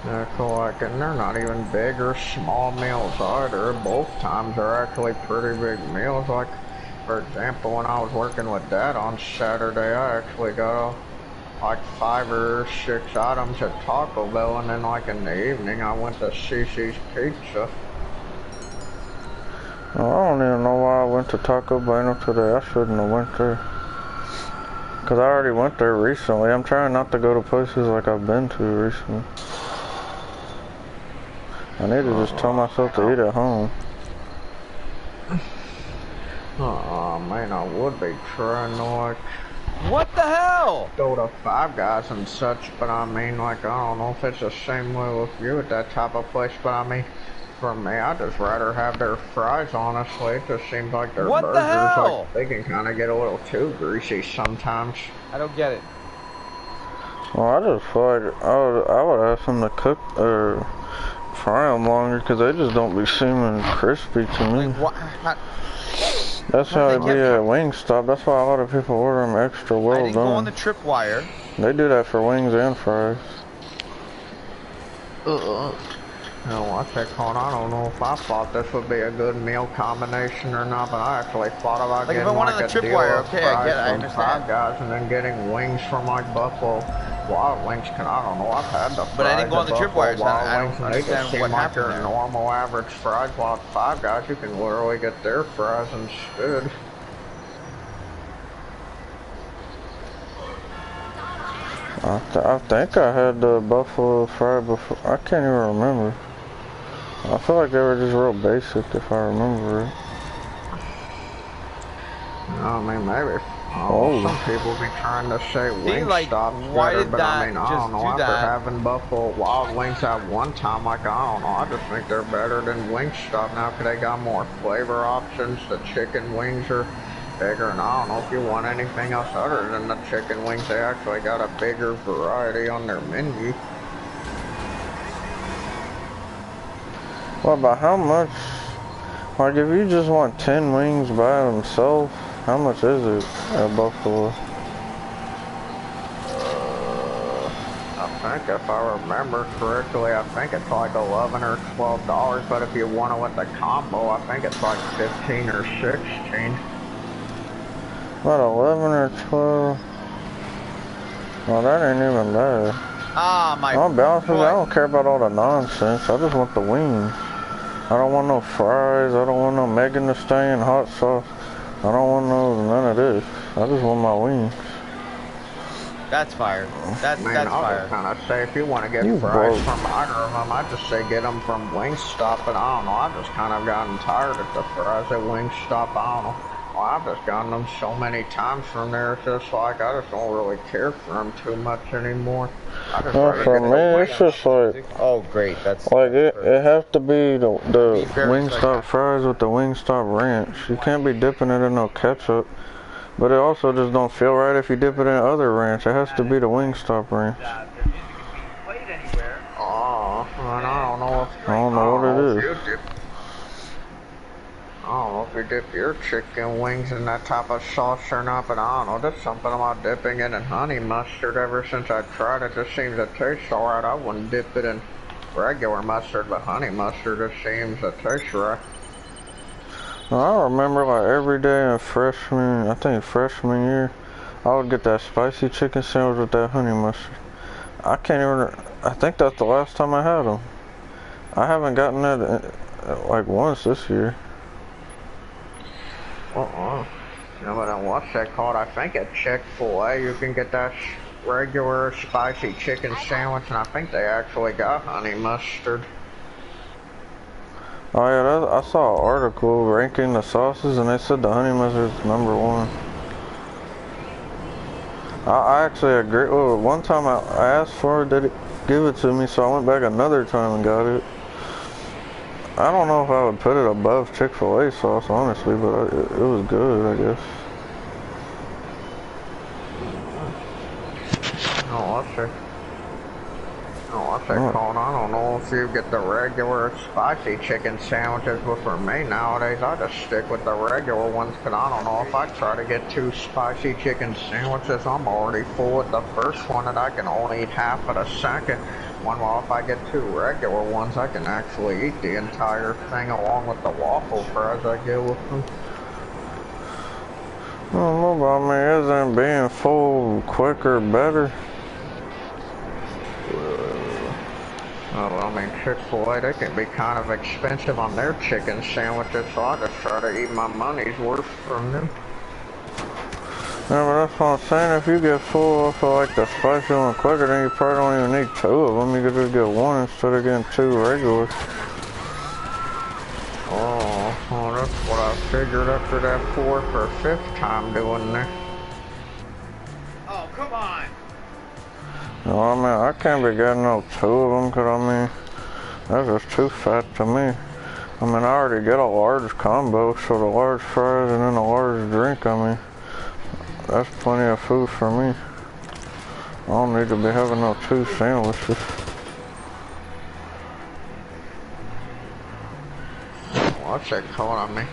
And they're not even big or small meals either. Both times are actually pretty big meals. Like, for example, when I was working with Dad on Saturday, I actually got like 5 or 6 items at Taco Bell, and then like in the evening I went to CC's Pizza. Well, I don't even know why I went to Taco Bell today. I shouldn't have went there. Cause I already went there recently. I'm trying not to go to places like I've been to recently. I need to just tell myself to eat at home. Oh man, I would be trying to like. What the hell? Go to Five Guys and such, but I mean, like, I don't know if it's the same way with you at that type of place, but I mean, for me, I'd just rather have their fries, honestly. It just seems like their burgers, like, they can kind of get a little too greasy sometimes. I don't get it. Well, I just feel like I would ask them to cook or fry them longer, because they just don't be seeming crispy to me. Like, what? That's how it be at Wingstop. That's why a lot of people order them extra well done. I didn't go on the tripwire. They do that for wings and fries. No, what's that called? I don't know if I thought this would be a good meal combination or not, but I actually thought about getting like a deal of fries from Five Guys and then getting wings from like Buffalo Wild Wings. Cause I don't know, I've had the fries. But I didn't go on the tripwire, so I don't understand what happened. They just seem like they're normal average fries, while at Five Guys you can literally get their fries instead. I think I had the buffalo fry before. I can't even remember. I feel like they were just real basic, if I remember it. I mean, maybe. Oh. Some people be trying to say Wingstop's why better, did but I that mean, I just don't know. do After that? having Buffalo Wild Wings at one time, like, I don't know. I just think they're better than Wingstop now because they got more flavor options. The chicken wings are bigger, and I don't know if you want anything else other than the chicken wings. They actually got a bigger variety on their menu. Well, but how much? Like, if you just want 10 wings by themselves, how much is it at Buffalo? I think if I remember correctly, I think it's like $11 or $12. But if you want it with the combo, I think it's like 15 or 16. What, 11 or 12? Well, that ain't even bad. Ah, my I'll be honest with you, I foot. don't care about all the nonsense. I just want the wings. I don't want no fries. I don't want no Megan Thee Stallion hot sauce. I don't want none of this. I just want my wings. That's fire. That's Man, I'll fire. just kind of say if you want to get You fries broke. from either of them, I'd just say get them from Wingstop. But I don't know, I've just kind of gotten tired of the fries at Wingstop. I don't know. Well, I've just gotten them so many times from there. It's just like I just don't really care for them too much anymore. I just Well, rather for get me, the it's just like, Oh, great. That's it has to be the Be very Wingstop sarcastic. fries with the Wingstop ranch. You can't be dipping it in no ketchup. But it also just don't feel right if you dip it in other ranch. It has to be the Wingstop ranch. Oh, and I don't know if I don't know what it is. I don't know if you dip your chicken wings in that type of sauce or not, but I don't know. There's something about dipping it in honey mustard. Ever since I tried it, just seems to taste alright. I wouldn't dip it in regular mustard, but honey mustard just seems to taste right. I remember like every day in freshman year, I would get that spicy chicken sandwich with that honey mustard. I can't even, I think that's the last time I had them. I haven't gotten that like once this year. You know, but then what's that called? I think at Chick-fil-A you can get that regular spicy chicken sandwich, and I think they actually got honey mustard. Oh yeah, I saw an article ranking the sauces, and they said the honey mustard is #1. I actually agree. Well, one time I asked for it, did it give it to me, so I went back another time and got it. I don't know if I would put it above Chick-fil-A sauce, honestly, but it was good, I guess. What's that called? I don't know if you get the regular spicy chicken sandwiches, but for me nowadays, I just stick with the regular ones, because I don't know if I try to get 2 spicy chicken sandwiches, I'm already full with the first one, and I can only eat half of the second one. While if I get 2 regular ones, I can actually eat the entire thing along with the waffle fries I get with them. I don't know, but I mean, isn't being full quicker better? Well, I mean, Chick-fil-A, they can be kind of expensive on their chicken sandwiches, so I just try to eat my money's worth from them. Yeah, but that's what I'm saying. If you get full off of like the spicy one quicker, then you probably don't even need 2 of them. You could just get 1 instead of getting 2 regular. Oh, well, that's what I figured after that 4th or 5th time doing that. Oh, come on. No, I mean, I can't be getting no 2 of them, because I mean, that's just too fat to me. I mean, I already get a large combo, so the large fries and then a large drink, I mean, that's plenty of food for me. I don't need to be having no 2 sandwiches. What's that called? I mean,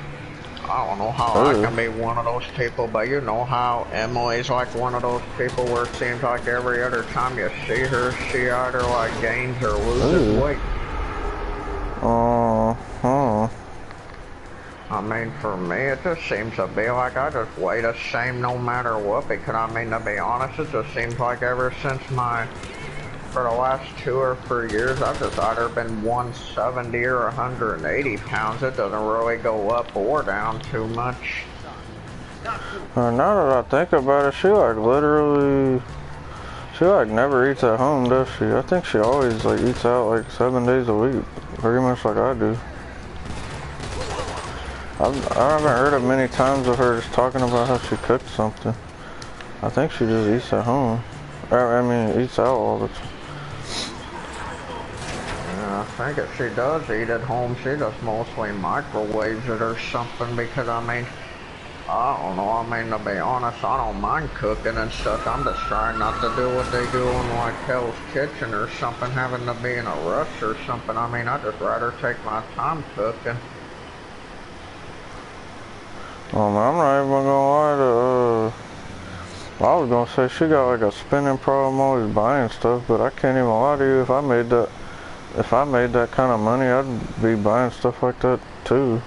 I don't know how I can be one of those people, but you know how Emily's like one of those people where it seems like every other time you see her, she either like gains or loses weight. I mean, for me, it just seems to be like I just weigh the same no matter what, because I mean, to be honest, it just seems like ever since for the last 2 or 3 years, I've just either been 170 or 180 pounds. It doesn't really go up or down too much. Now that I think about it, she like never eats at home, does she? I think she always like eats out like 7 days a week, pretty much like I do. I haven't heard of many times of her just talking about how she cooked something. I think she just eats at home. I mean, eats out all the time. Yeah, I think if she does eat at home, she just mostly microwaves it or something because, I mean, I don't know, I mean, to be honest, I don't mind cooking and stuff. I'm just trying not to do what they do in, like, Hell's Kitchen or something, having to be in a rush or something. I mean, I'd just rather take my time cooking. Oh, man, I'm not even gonna lie to, I was gonna say she got like a spending problem always buying stuff, but I can't even lie to you, if I made that kind of money, I'd be buying stuff like that too.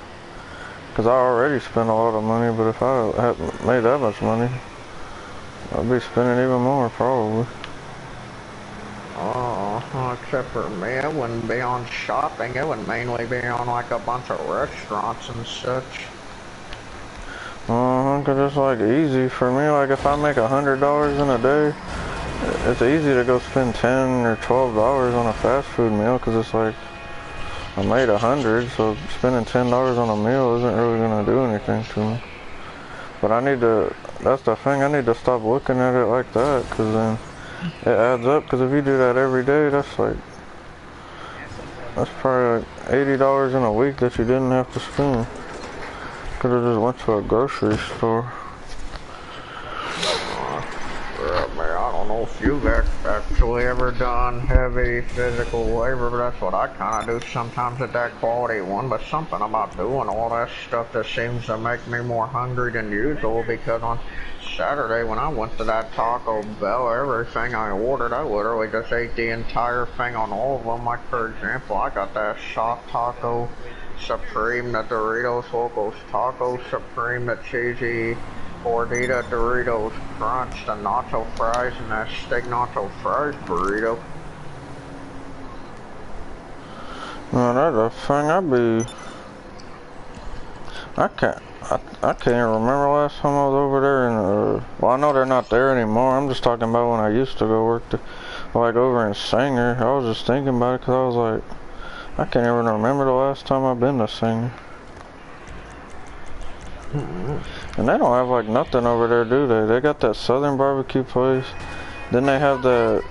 Cause I already spend a lot of money, but if I hadn't made that much money, I'd be spending even more probably. Oh, except for me, it wouldn't be on shopping. It would mainly be on like a bunch of restaurants and such. Cause it's like easy for me. Like if I make $100 in a day, it's easy to go spend $10 or $12 on a fast food meal. Cause it's like I made 100, so spending $10 on a meal isn't really gonna do anything to me. But I need to. That's the thing. I need to stop looking at it like that. Cause then it adds up. Cause if you do that every day, that's probably like $80 in a week that you didn't have to spend. Could have just went to a grocery store. I don't know if you've actually ever done heavy physical labor, but that's what I kind of do sometimes at that quality one. But something about doing all that stuff that seems to make me more hungry than usual, because on Saturday when I went to that Taco Bell, everything I ordered, I literally just ate the entire thing on all of them. Like, for example, I got that soft taco Supreme, the Doritos Locos Taco Supreme, the cheesy Gordita Doritos Crunch, the nacho fries, and that steak nacho fries burrito. Man, that's the thing. I can't even remember last time I was over there. And well, I know they're not there anymore. I'm just talking about when I used to go work like over in Sanger. I was just thinking about it because I was like, I can't even remember the last time I've been to Sanger. And they don't have like nothing over there, do they? They got that Southern barbecue place. Then they have that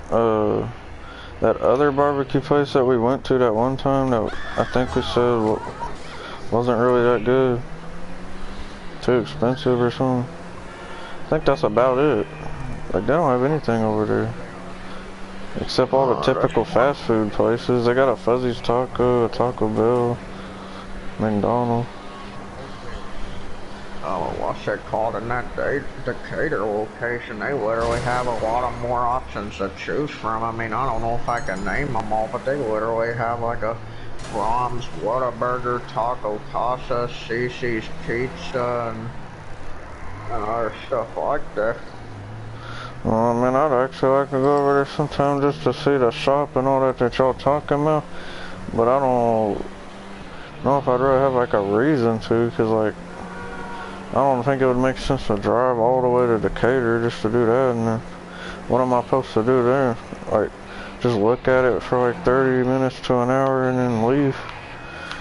other barbecue place that we went to that one time that I think we said wasn't really that good. Too expensive or something. I think that's about it. Like they don't have anything over there. Except all the typical fast food places. They got a Fuzzy's Taco, a Taco Bell, McDonald's. Oh, what's it called in that Decatur location? They literally have a lot of more options to choose from. I mean, I don't know if I can name them all, but they literally have like a Brahms, Whataburger, Taco Casa, Cece's Pizza, and other stuff like that. Well, I mean, I'd actually like to go over there sometime just to see the shop and all that y'all talking about. But I don't know if I'd really have like a reason to, because like, I don't think it would make sense to drive all the way to Decatur just to do that. And then what am I supposed to do there? Like, just look at it for like 30 minutes to an hour and then leave?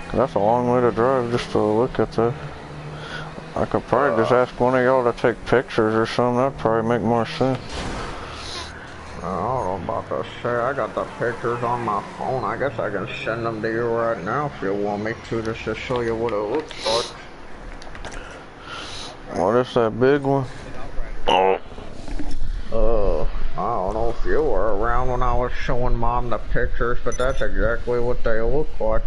'Cause that's a long way to drive just to look at that. I could probably just ask one of y'all to take pictures or something. That'd probably make more sense. I don't know about to say, I got the pictures on my phone. I guess I can send them to you right now if you want me to, just to show you what it looks like. What is that big one? I don't know if you were around when I was showing Mom the pictures, but that's exactly what they look like.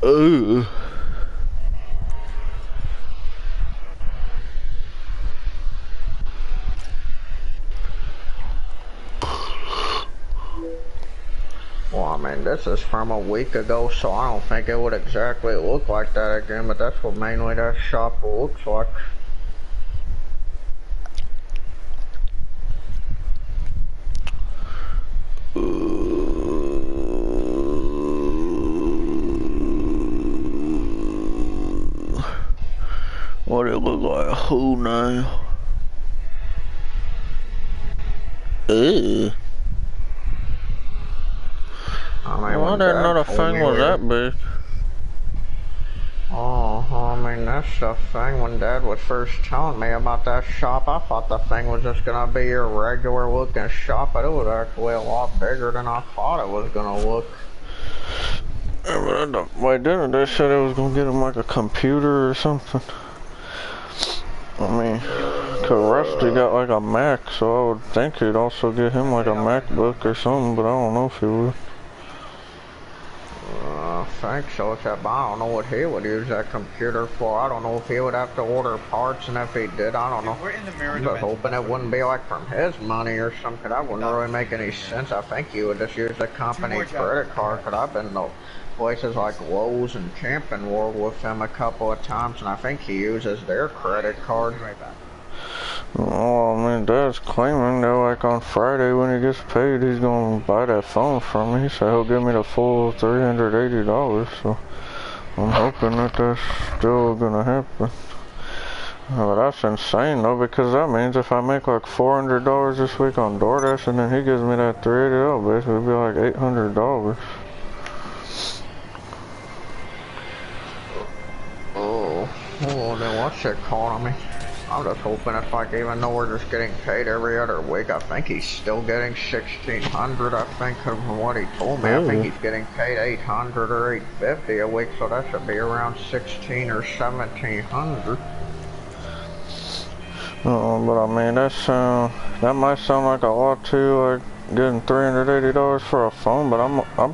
Ooh. Well, I mean, this is from a week ago, so I don't think it would exactly look like that again, but that's what mainly that shop looks like. What it look like? Who now? Ew. didn't know Dad the told thing me was we were. that big. Oh, I mean, that's the thing. When Dad was first telling me about that shop, I thought the thing was just gonna be a regular looking shop, but it was actually a lot bigger than I thought it was gonna look. Yeah, but I don't, why didn't they said it was gonna get him like a computer or something? I mean, cause Rusty got like a Mac, so I would think he'd also get him like a MacBook or something, but I don't know if he would. I think so, except I don't know what he would use that computer for. I don't know if he would have to order parts, and if he did, I don't know. I'm just hoping it wouldn't be like from his money or something. That wouldn't really make any sense. I think he would just use the company credit card, but I've been to places like Lowe's and Camping World with him a couple of times, and I think he uses their credit card. Oh, I mean, Dad's claiming that like on Friday when he gets paid, he's gonna buy that phone from me. He said he'll give me the full $380, so I'm hoping that that's still gonna happen. But that's insane though, because that means if I make like $400 this week on DoorDash and then he gives me that $380, that'll basically be like $800. Oh, then what's it called? I mean, I'm just hoping if like even though we're just getting paid every other week, I think he's still getting 1,600. I think from what he told me, I think he's getting paid 800 or 850 a week, so that should be around 16 or 1,700. But I mean that might sound like a lot too, like getting $380 for a phone. But I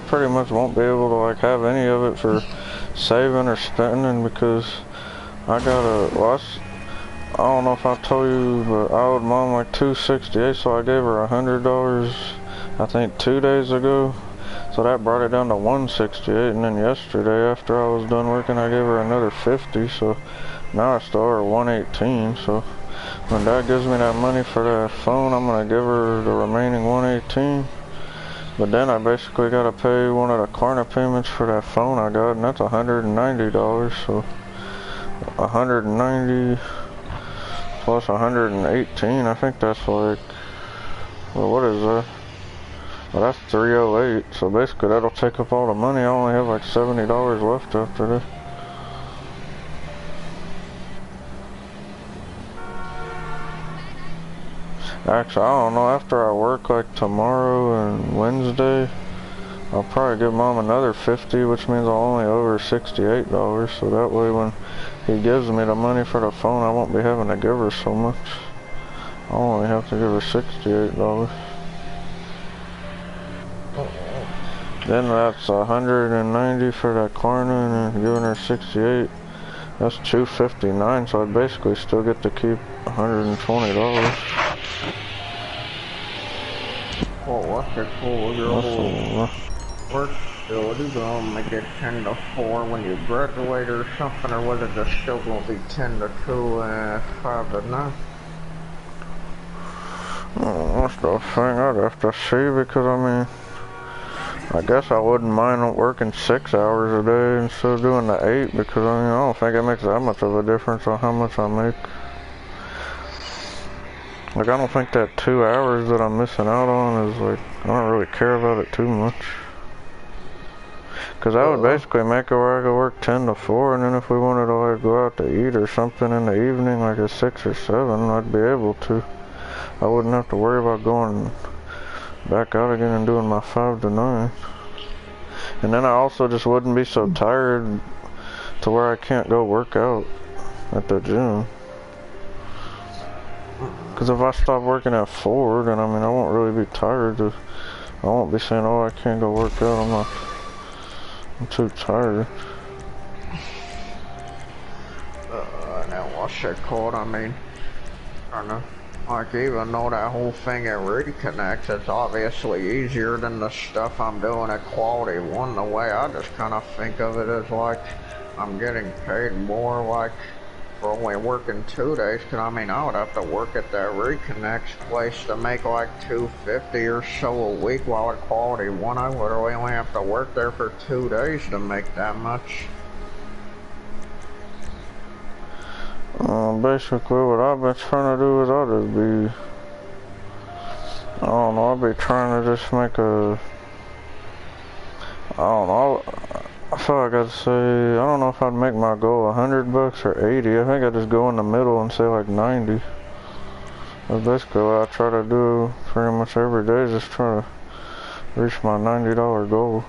pretty much won't be able to like have any of it for saving or spending because I gotta. Well, I don't know if I told you, but I owed Mom like $268, so I gave her $100. I think 2 days ago. So that brought it down to $168, and then yesterday after I was done working, I gave her another $50. So now I still owe her $118. So when Dad gives me that money for that phone, I'm gonna give her the remaining $118. But then I basically gotta pay one of the Klarna payments for that phone I got, and that's $190. So 190 plus 118. I think that's like, well, what is that? Well, that's 308. So basically that'll take up all the money. I only have like $70 left after this. Actually, I don't know. After I work like tomorrow and Wednesday, I'll probably give Mom another 50, which means I'll only owe her $68. So that way when he gives me the money for the phone, I won't be having to give her so much. I'll only have to give her $68. Then that's 190 for that Klarna, and then giving her 68. That's 259. So I basically still get to keep $120. Well, what's it called? Your whole work facility gonna make it 10 to 4 when you graduate or something, or was it just still gonna be 10 to 2 and 5 to 9? That's the thing I'd have to see, because I mean, I guess I wouldn't mind working 6 hours a day instead of doing the 8, because I mean, I don't think it makes that much of a difference on how much I make. Like, I don't think that 2 hours that I'm missing out on is like, I don't really care about it too much. Cause I would basically make it where I could work 10 to 4, and then if we wanted to like go out to eat or something in the evening, like at 6 or 7, I'd be able to. I wouldn't have to worry about going back out again and doing my 5 to 9. And then I also just wouldn't be so tired to where I can't go work out at the gym. Because if I stop working at 4, then I mean, I won't really be tired. I won't be saying, oh, I can't go work out. I'm too tired. Now what's it called? I mean, I don't know. Like, even though that whole thing at Reconnects, it's obviously easier than the stuff I'm doing at Quality One. The way I just kind of think of it is like I'm getting paid more, like, for only working 2 days. Cause I mean, I would have to work at that Reconnects place to make like $250 or so a week, while at Quality One I literally only have to work there for 2 days to make that much. Basically what I've been trying to do is I'll just be, I don't know, I'll be trying to just make I don't know. I feel like I'd say, I don't know if I'd make my goal $100 or 80. I think I'd just go in the middle and say like 90. That's basically what I try to do pretty much every day, just try to reach my $90 goal.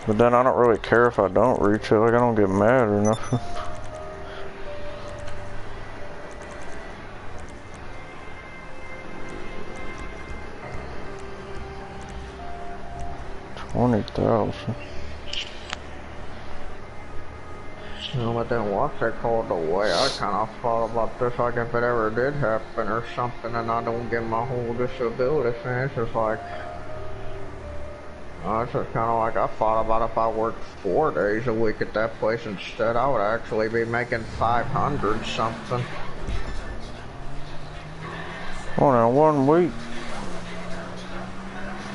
But then I don't really care if I don't reach it, like I don't get mad or nothing. $20,000. No, but then what's it called, the way I kind of thought about this, like if it ever did happen or something and I don't get my whole disability thing, it's just like, it's just kind of like I thought about if I worked 4 days a week at that place instead, I would actually be making 500 something. Oh, now 1 week.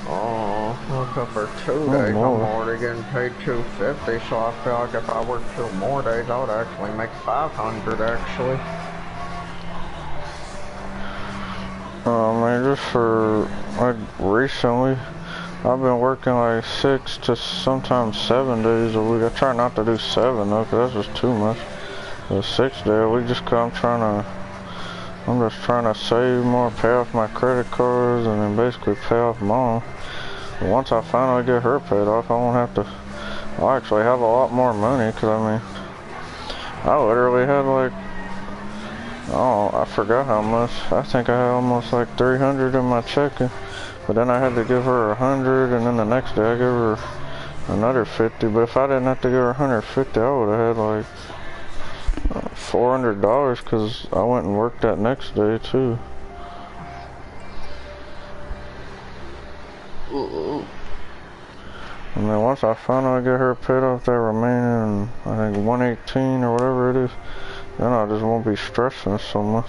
Oh, look up for 2 days, I'm already getting paid $250, so I feel like if I worked 2 more days, I would actually make 500 actually. Man, just for, like, recently, I've been working like 6 to sometimes 7 days a week. I try not to do 7 though, cause that's just too much. The 6 day a week, just cause I'm just trying to save more, pay off my credit cards, and then basically pay off Mom. But once I finally get her paid off, I won't have to, I'll actually have a lot more money, cause I mean, I literally had like, oh, I forgot how much. I think I had almost like 300 in my checking. But then I had to give her 100, and then the next day I gave her another 50. But if I didn't have to give her 150, I would have had like $400 because I went and worked that next day too. And then once I finally get her paid off that remaining, I think 118 or whatever it is, then I just won't be stressing so much.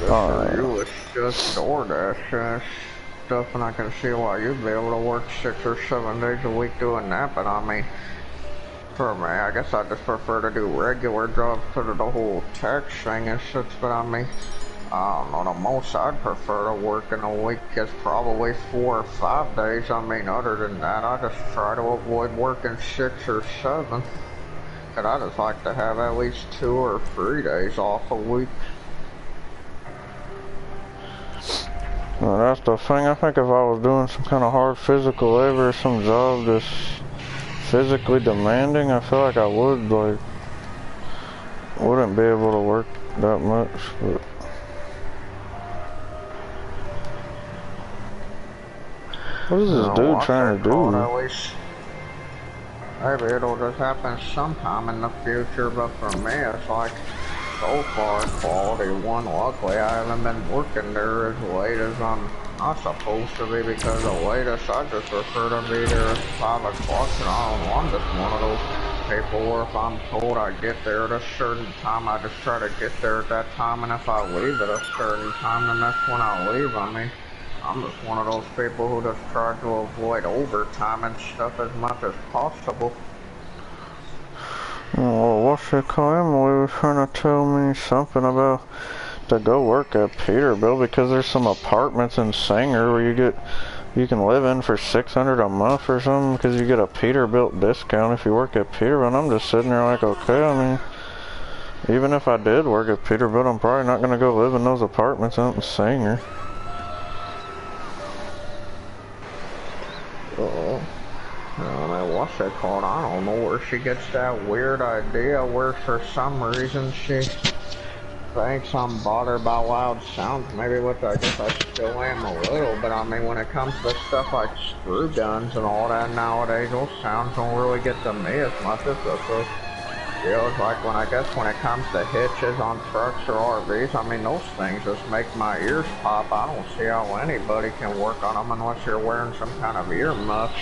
For you, it's just DoorDash and stuff, and I can see why you'd be able to work 6 or 7 days a week doing that, but I mean, for me, I guess I just prefer to do regular jobs because of the whole tax thing and such, but I mean, I don't know, the most I'd prefer to work in a week is probably 4 or 5 days. I mean, other than that, I just try to avoid working 6 or 7, and I just like to have at least 2 or 3 days off a week. Well, that's the thing. I think if I was doing some kind of hard physical labor, some job that's physically demanding, I feel like I wouldn't be able to work that much. But what is this dude trying to do? Maybe it'll just happen sometime in the future, but for me, it's like, so far, quality one. Luckily, I haven't been working there as late as I'm not supposed to be, because the latest I just prefer to be there at 5 o'clock, and I'm just one of those people where if I'm told I get there at a certain time, I just try to get there at that time, and if I leave at a certain time, then that's when I leave. I mean, I'm just one of those people who just try to avoid overtime and stuff as much as possible. Well, what's it called? Emily was trying to tell me something about to go work at Peterbilt, because there's some apartments in Sanger where you can live in for $600 a month or something, because you get a Peterbilt discount if you work at Peterbilt. And I'm just sitting there like, okay, I mean, even if I did work at Peterbilt, I'm probably not gonna go live in those apartments out in Sanger. What's it called? I don't know where she gets that weird idea where for some reason she thinks I'm bothered by loud sounds, maybe, which I guess I still am a little, but I mean, when it comes to stuff like screw guns and all that nowadays, those sounds don't really get to me as much as those feels like when it comes to hitches on trucks or RVs. I mean, those things just make my ears pop. I don't see how anybody can work on them unless you're wearing some kind of ear muffs.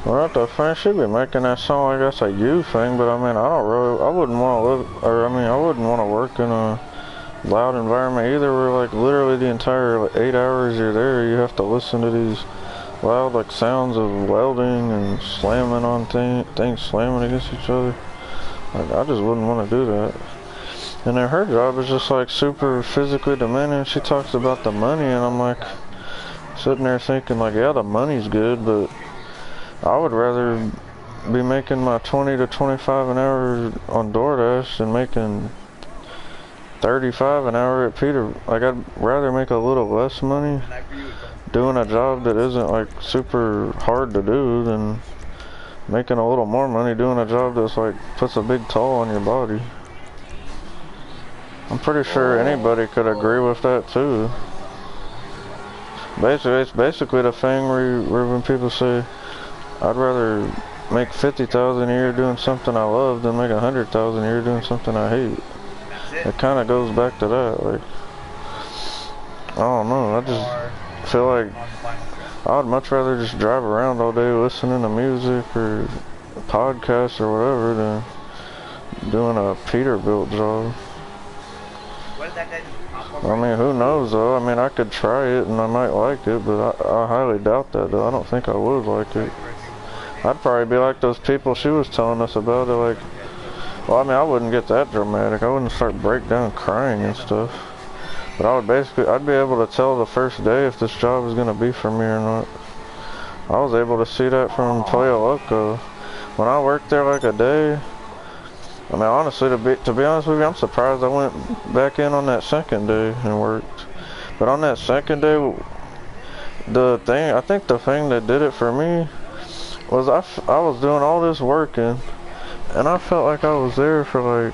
Well, the thing, she'd be making that sound like that's a you thing, but I mean, I wouldn't want to live, or I mean, I wouldn't want to work in a loud environment either, where like literally the entire like, 8 hours you're there, you have to listen to these loud like sounds of welding and slamming on things slamming against each other. Like, I just wouldn't want to do that. And then her job is just like super physically demanding. She talks about the money, and I'm like, sitting there thinking like, yeah, the money's good, but I would rather be making my 20 to 25 an hour on DoorDash than making 35 an hour at Peter. Like, I'd rather make a little less money doing a job that isn't like super hard to do than making a little more money doing a job that's like puts a big toll on your body. I'm pretty sure anybody could agree with that too. Basically, it's basically the thing where when people say, I'd rather make 50,000 a year doing something I love than make 100,000 a year doing something I hate. It kind of goes back to that. Like, I don't know. I just feel like I would much rather just drive around all day listening to music or podcasts or whatever than doing a Peterbilt job. I mean, who knows though? I mean, I could try it and I might like it, but I highly doubt that though. I don't think I would like it. I'd probably be like those people she was telling us about. They're like, well, I mean, I wouldn't get that dramatic. I wouldn't start break down crying and stuff. But I would basically, I'd be able to tell the first day if this job was going to be for me or not. I was able to see that from Pollo Loco. When I worked there like a day, I mean, honestly, to be honest with you, I'm surprised I went back in on that second day and worked. But on that second day, I think the thing that did it for me was I was doing all this working, and I felt like I was there for like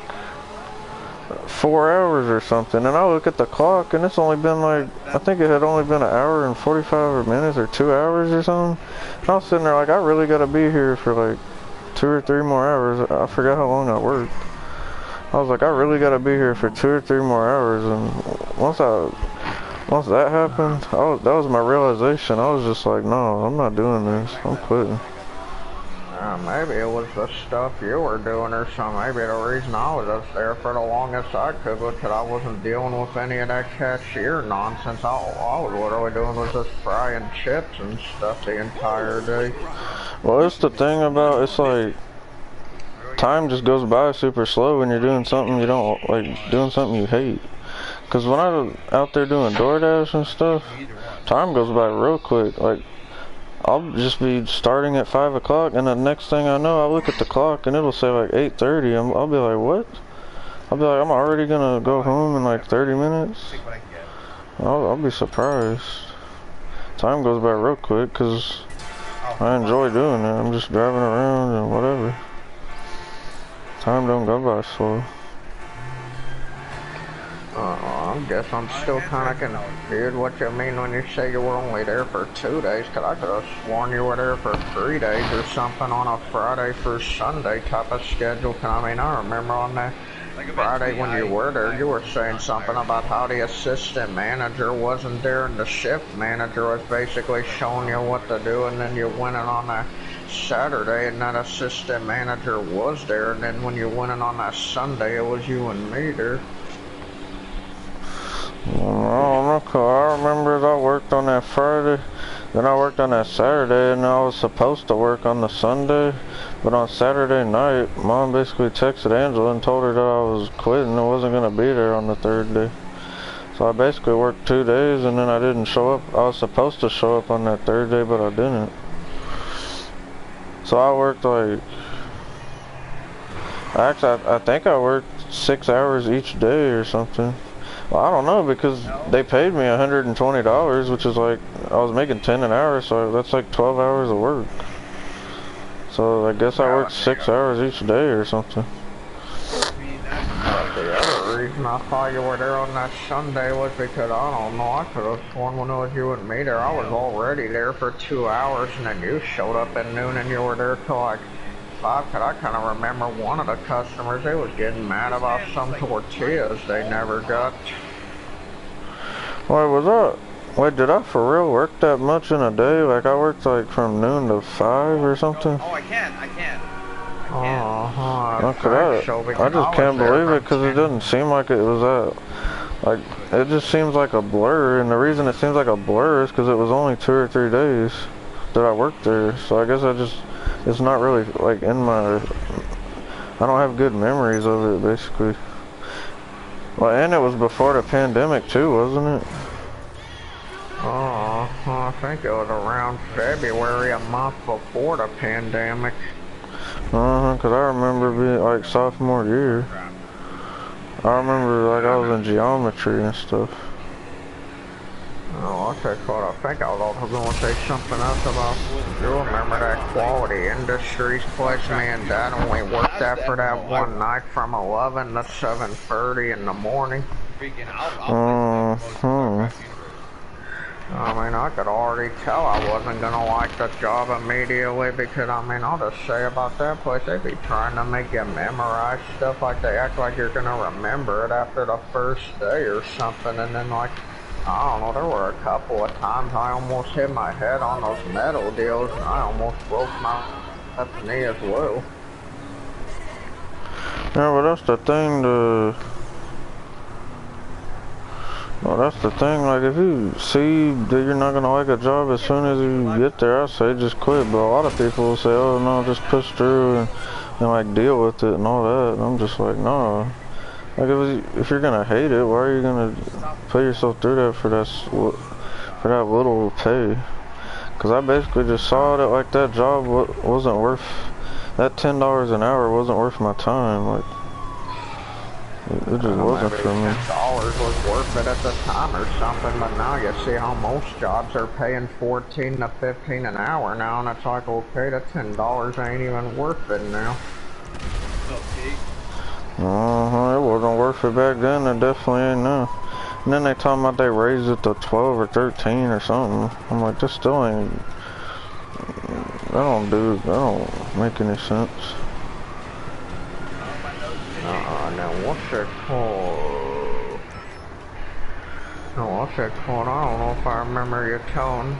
4 hours or something. And I look at the clock, and it's only been like, I think it had only been an hour and 45 minutes or 2 hours or something. And I was sitting there like, I really got to be here for like 2 or 3 more hours. I forgot how long I worked. I was like, I really got to be here for 2 or 3 more hours. And once that happened, that was my realization. I was just like, no, I'm not doing this. I'm quitting. Maybe it was the stuff you were doing or something. Maybe the reason I was up there for the longest I could was because I wasn't dealing with any of that cashier nonsense. All I was literally doing was just frying chips and stuff the entire day. Well, it's the thing about, it's like, time just goes by super slow when you're doing something you don't like, doing something you hate. Because when I was out there doing DoorDash and stuff, time goes by real quick. Like, I'll just be starting at 5 o'clock, and the next thing I know, I look at the clock, and it'll say like 8:30. I'll be like, what? I'll be like, I'm already gonna go home in like 30 minutes? I'll be surprised. Time goes by real quick, because I enjoy doing it. I'm just driving around and whatever. Time don't go by slow. I guess I'm still kind of confused what you mean when you say you were only there for 2 days, because I could have sworn you were there for 3 days or something on a Friday through Sunday type of schedule. I mean, I remember on that Friday when you were there, you were saying something about how the assistant manager wasn't there and the shift manager was basically showing you what to do, and then you went in on that Saturday and that assistant manager was there, and then when you went in on that Sunday, it was you and me there. I remember I worked on that Friday, then I worked on that Saturday, and I was supposed to work on the Sunday, but on Saturday night, Mom basically texted Angela and told her that I was quitting and wasn't going to be there on the third day. So I basically worked 2 days, and then I didn't show up. I was supposed to show up on that third day, but I didn't. So I worked like, actually I think I worked 6 hours each day or something. Well, I don't know, because they paid me $120, which is like, I was making 10 an hour, so that's like 12 hours of work. So I guess I worked 6 hours each day or something. The other reason I thought you were there on that Sunday was because, I don't know, I could have sworn when it was you and me there, I was already there for 2 hours, and then you showed up at noon and you were there till like 5, because I kind of remember one of the customers, they was getting mad about some tortillas they never got. Wait, did I for real work that much in a day? Like, I worked like from noon to 5 or something? Oh, I can. I just can't believe it, because it doesn't seem like it was that, like, it just seems like a blur, and the reason it seems like a blur is because it was only 2 or 3 days that I worked there, so I guess it's not really, like, I don't have good memories of it, basically. Well, and it was before the pandemic, too, wasn't it? Oh. I think it was around February, a month before the pandemic. Cause I remember being like sophomore year. I remember like I was in geometry and stuff. Oh, I think I was also going to say something else about, you remember that Quality Industries place me and Dad only worked after that one night from 11 to 7:30 in the morning. I mean, I could already tell I wasn't gonna like the job immediately because, I mean, I'll just say about that place, they be trying to make you memorize stuff like they act like you're gonna remember it after the first day or something, and then like, I don't know, there were a couple of times I almost hit my head on those metal deals and I almost broke my left knee as well. Yeah, but that's the thing, well, that's the thing, like, if you see that you're not gonna like a job as soon as you get there, I say just quit, but a lot of people will say, oh no, just push through and like, deal with it and all that, and I'm just like, no. Like, if you're gonna hate it, why are you gonna put yourself through that for that little pay? Because I basically just saw that, like, that job wasn't worth, that $10 an hour wasn't worth my time, like, it just wasn't for me. $10 was worth it at the time or something, but now you see how most jobs are paying 14 to 15 an hour now, and it's like, okay, the $10 ain't even worth it now. It wasn't worth it back then, it definitely ain't now. And then they talking about they raised it to 12 or 13 or something. I'm like, this still ain't, that don't make any sense. Now what's it called? What's it called? I don't know if I remember you telling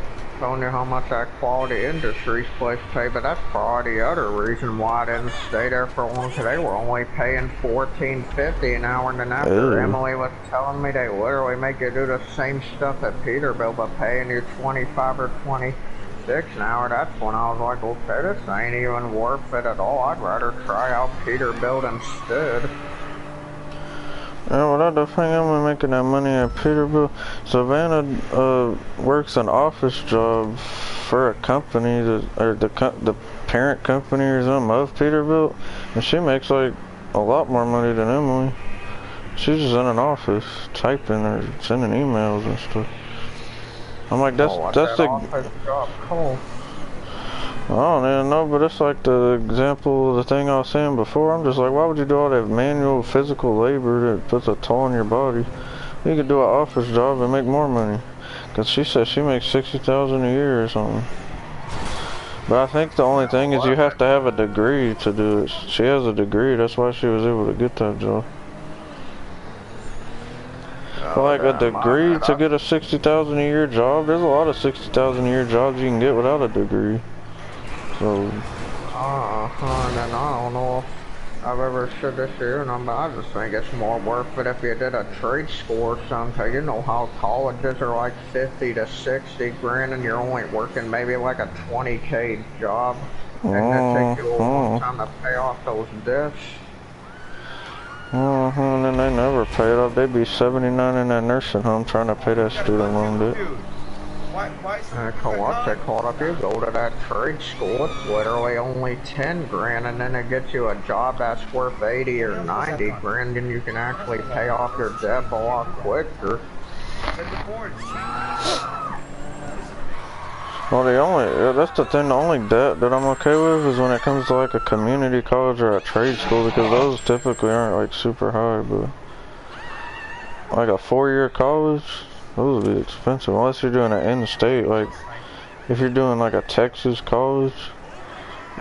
you how much that Quality Industries place paid, but that's probably the other reason why I didn't stay there for long, because they were only paying $14.50 an hour, and then after Emily was telling me they literally make you do the same stuff at Peterbilt, but paying you 25 or 26 an hour, that's when I was like, okay, this ain't even worth it at all. I'd rather try out Peterbilt instead. Yeah, well, that's the thing, I'm making that money at Peterbilt. Savannah works an office job for a company, or the parent company or something of Peterbilt, and she makes like a lot more money than Emily. She's just in an office typing or sending emails and stuff. I'm like, that's the office job cool. I don't even know, but it's like the example of the thing I was saying before. I'm just like, why would you do all that manual physical labor that puts a toll on your body? You could do an office job and make more money. Cause she said she makes $60,000 a year or something. But I think the only thing is you have to have a degree to do it. She has a degree, that's why she was able to get that job. But like a degree to get a $60,000 a year job, there's a lot of $60,000 a year jobs you can get without a degree. So. And then I don't know if I've ever said this here, but I just think it's more worth it if you did a trade school or something. You know how colleges are like 50 to 60 grand, and you're only working maybe like a 20K job, and it takes you a long time to pay off those debts. And then they never pay it off. They'd be 79 in that nursing home trying to pay that student loan debt. What's it called? If you go to that trade school, it's literally only 10 grand, and then it gets you a job that's worth 80 or 90 grand, and you can actually pay off your debt a lot quicker. Well, that's the thing, the only debt that I'm okay with is when it comes to like a community college or a trade school, because those typically aren't like super high, but like a 4-year college, those would be expensive, unless you're doing it in-state. Like, if you're doing like a Texas college,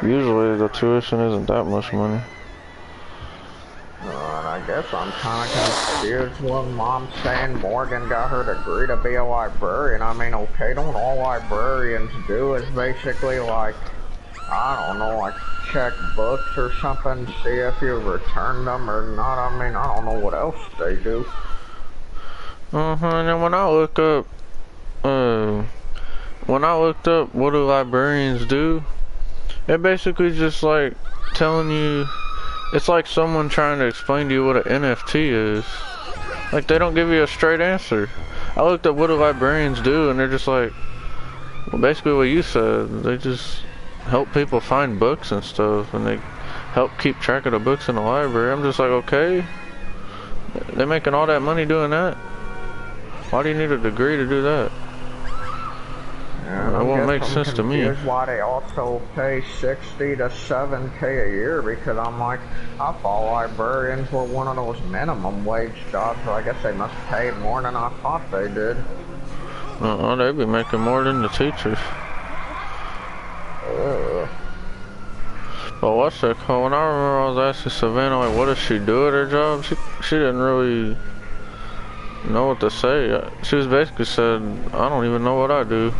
usually the tuition isn't that much money. And I guess I'm kind of confused when Mom's saying Morgan got her degree to be a librarian. I mean, okay, don't all librarians do is basically like, I don't know, like check books or something, see if you returned them or not. I mean, I don't know what else they do. And then when I looked up what do librarians do, it basically just like telling you, it's like someone trying to explain to you what an NFT is. Like, they don't give you a straight answer. I looked up what do librarians do, and they're just like, Well, basically what you said, they just help people find books and stuff, and they help keep track of the books in the library. I'm just like, okay, they're making all that money doing that. Why do you need a degree to do that? And It won't make I'm sense to me. confused why they also pay 60 to 7K a year, because I'm like, I thought librarians were one of those minimum wage jobs, so I guess they must pay more than I thought they did. They'd be making more than the teachers. But what's that called? When I remember I was asking Savannah, like, what does she do at her job? She didn't really know what to say. She was basically said, I don't even know what I do.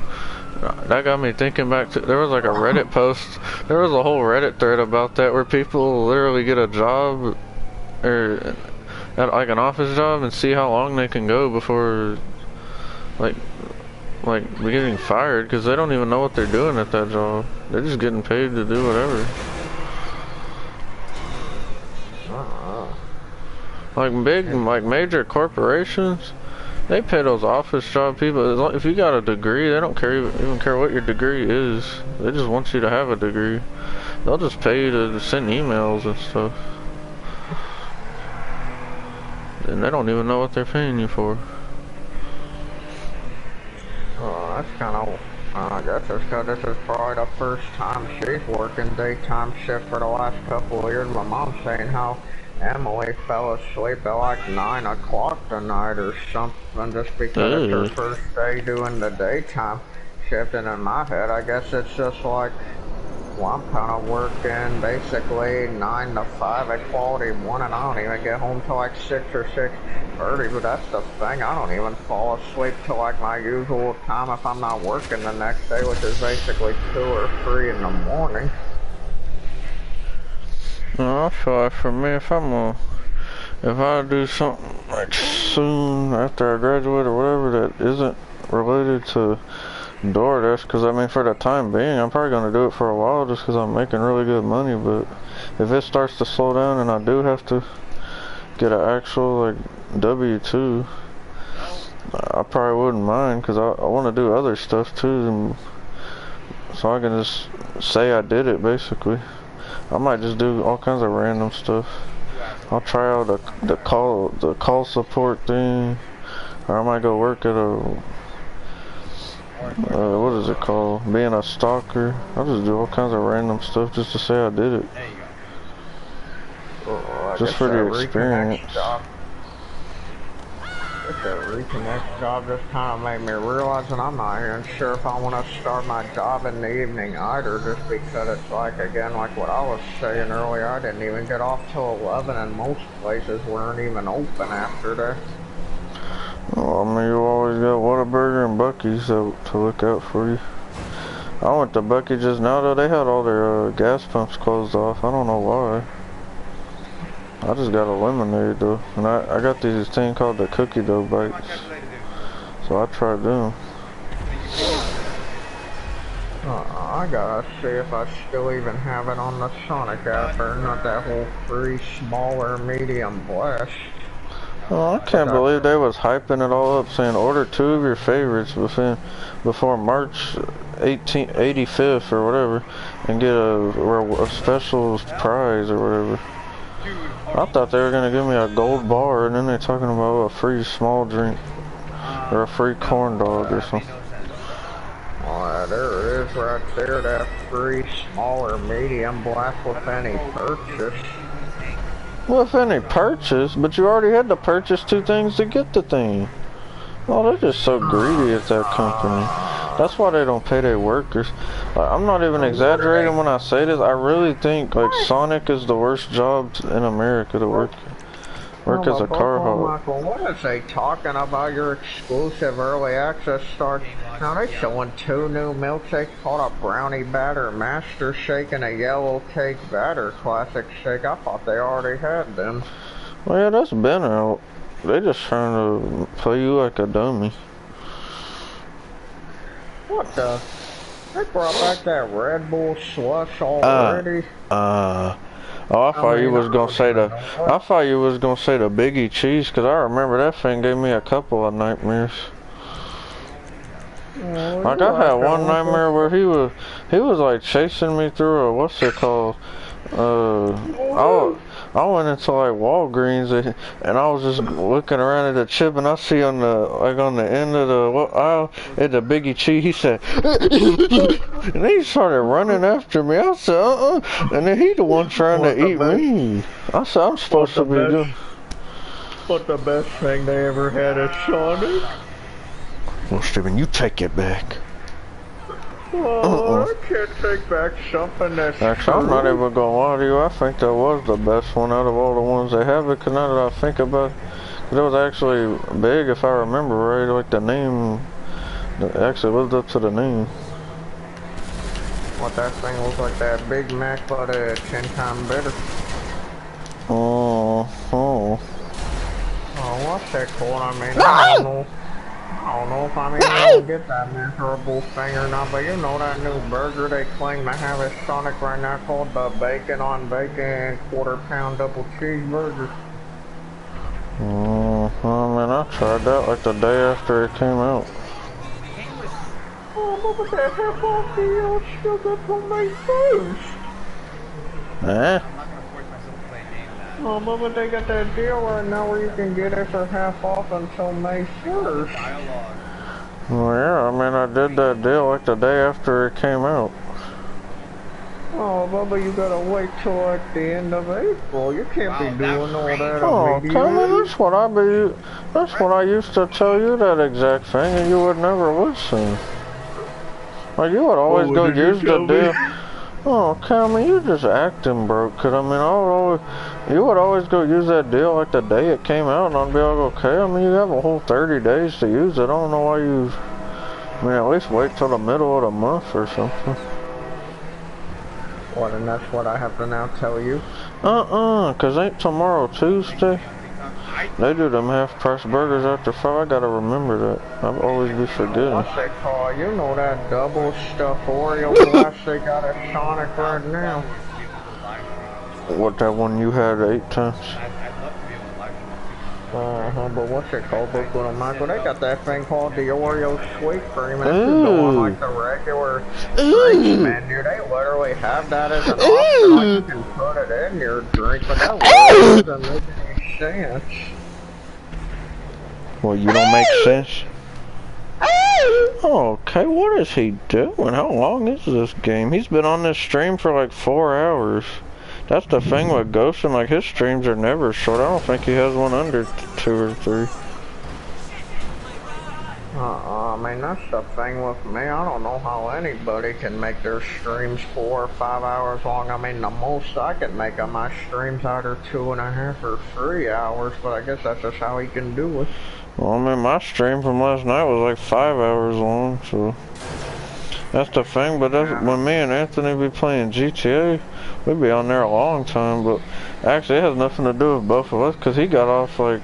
That got me thinking back to, there was like a Reddit post, there was a whole Reddit thread about that where people literally get a job, or like an office job, and see how long they can go before like getting fired, because they don't even know what they're doing at that job. They're just getting paid to do whatever. Like major corporations, they pay those office job people. If you got a degree, they don't even care what your degree is. They just want you to have a degree. They'll just pay you to send emails and stuff. And they don't even know what they're paying you for. Oh, that's kind of, I guess it's because this is probably the first time she's working daytime shift for the last couple of years. My mom's saying how Emily fell asleep at like 9 o'clock tonight or something, just because it's her first day doing the daytime shift. And in my head, I guess it's just like, well, I'm kind of working basically 9 to 5 at quality one, and I don't even get home till like 6 or 6:30. But that's the thing, I don't even fall asleep till like my usual time if I'm not working the next day, which is basically 2 or 3 in the morning. No, I feel like for me, if I do something like soon after I graduate or whatever that isn't related to DoorDash, because I mean, for the time being, I'm probably going to do it for a while just because I'm making really good money. But if it starts to slow down and I do have to get an actual like W-2, I probably wouldn't mind, because I want to do other stuff too, and so I can just say I did it basically. I might just do all kinds of random stuff. I'll try out the call support thing, or I might go work at a what is it called? Being a stalker. I'll just do all kinds of random stuff just to say I did it. Just for the experience. The reconnect job just kind of made me realize, and I'm not even sure if I want to start my job in the evening either, just because it's like, again, like what I was saying earlier, I didn't even get off till 11, and most places weren't even open after that. Well, I mean, you always got Whataburger and Buc-ee's to look out for you. I went to Buc-ee's just now, though. They had all their gas pumps closed off. I don't know why. I just got a lemonade though, and I got these thing called the cookie dough bites, so I tried them. I gotta see if I still even have it on the Sonic app, or not that whole free smaller medium blast. Oh, I can't believe they was hyping it all up, saying order 2 of your favorites before March 85th or whatever, and get a special prize or whatever. I thought they were gonna give me a gold bar, and then they're talking about a free small drink or a free corn dog or something. Oh, there it is right there, that free smaller medium blast with any purchase. With any purchase? But you already had to purchase 2 things to get the thing. Oh, they're just so greedy at that company. That's why they don't pay their workers. Like, I'm not even exaggerating when I say this. I really think like Sonic is the worst job in America to work as a car hauler. What is they talking about? Your exclusive early access start. Now they showing 2 new milkshakes called a brownie batter master shake and a yellow cake batter classic shake. I thought they already had them. Well, yeah, that's been out. They just trying to play you like a dummy. What the? They brought back that Red Bull slush already? Oh, I thought you was gonna say the Biggie cheese, 'cause I remember that thing gave me a couple of nightmares. Oh, Like you I had acting one like a nightmare where he was like chasing me through a what's it called? I went into like Walgreens and I was just looking around at the chip and I see on the end of the aisle at the Biggie Cheese. He said, and he started running after me. I said, and then he the one trying to what the eat best, me. I said, I'm what supposed the to be best, good. what the best thing they ever had at Sonic? Well, Steven, you take it back. Oh, I can't take back something that's Actually, I'm not true. even gonna lie to you. I think that was the best one out of all the ones they have. Because now that I think about it, it was actually big, if I remember right. Like the name, it actually lived up to the name. What that thing looks like that Big Mac, but 10 times better. Oh, Oh, what's that called? I mean, I don't know. I don't know if I'm even gonna get that miserable thing or not, but you know that new burger they claim to have at Sonic right now called the Bacon on Bacon quarter-pound double cheeseburger. oh, man, I tried that like the day after it came out. Oh, but that half off the sugar from my first. Eh? Oh, but they got that deal right now where you can get it for half off until May 1st. Well, yeah, I mean, I did that deal like the day after it came out. Oh, Bubba, you gotta wait till like the end of April. You can't be doing all that Oh, Cameron, immediately. that's what I used to tell you that exact thing, and you would never listen. Like, you would Oh, always what go did you use the tell me? deal. Oh, Cameron, you just acting broke. Cause I mean, you would always go use that deal like the day it came out, and I'd be like, okay. I mean, you have a whole 30 days to use it. I don't know why you. I mean, at least wait till the middle of the month or something. What, and that's what I have to now tell you? Cause ain't tomorrow Tuesday? They do them half-price burgers after 5. I gotta remember that. I'll always be forgetting. What's they call? You know that double stuffed Oreo glass they got at Sonic right now? What, that one you had 8 times? But what's it called? Look what Michael. They got that thing called the Oreo sweet cream, and it's just going Ooh. like the regular drinks menu. They literally have that as an option. Like you can put it in your drink, but that literally doesn't make any sense. Well, you don't make sense. Okay, what is he doing? How long is this game? He's been on this stream for like 4 hours. That's the thing with Ghostin', like his streams are never short. I don't think he has one under 2 or 3. I mean, that's the thing with me. I don't know how anybody can make their streams 4 or 5 hours long. I mean, the most I can make on my streams either 2.5 or 3 hours, but I guess that's just how he can do it. Well, I mean, my stream from last night was like 5 hours long, so that's the thing. But that's when me and Anthony be playing GTA, we'd be on there a long time. But actually, it has nothing to do with both of us, because he got off like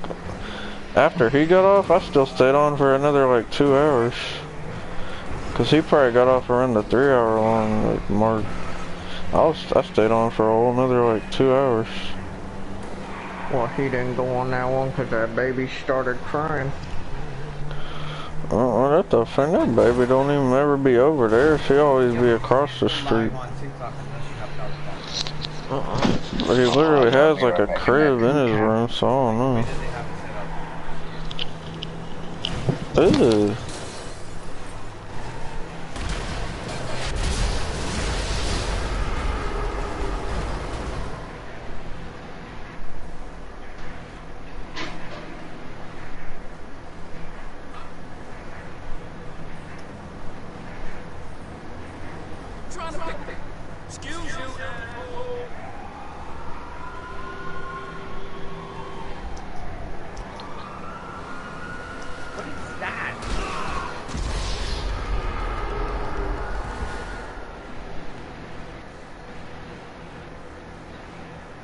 after he got off, I still stayed on for another like 2 hours, because he probably got off around the 3-hour long like mark. I stayed on for a whole another like 2 hours. Well, he didn't go on that one because that baby started crying. That's the thing. That baby don't even ever be over there. She always be across the street. But he literally has like a crib in his room, so I don't know. Ew.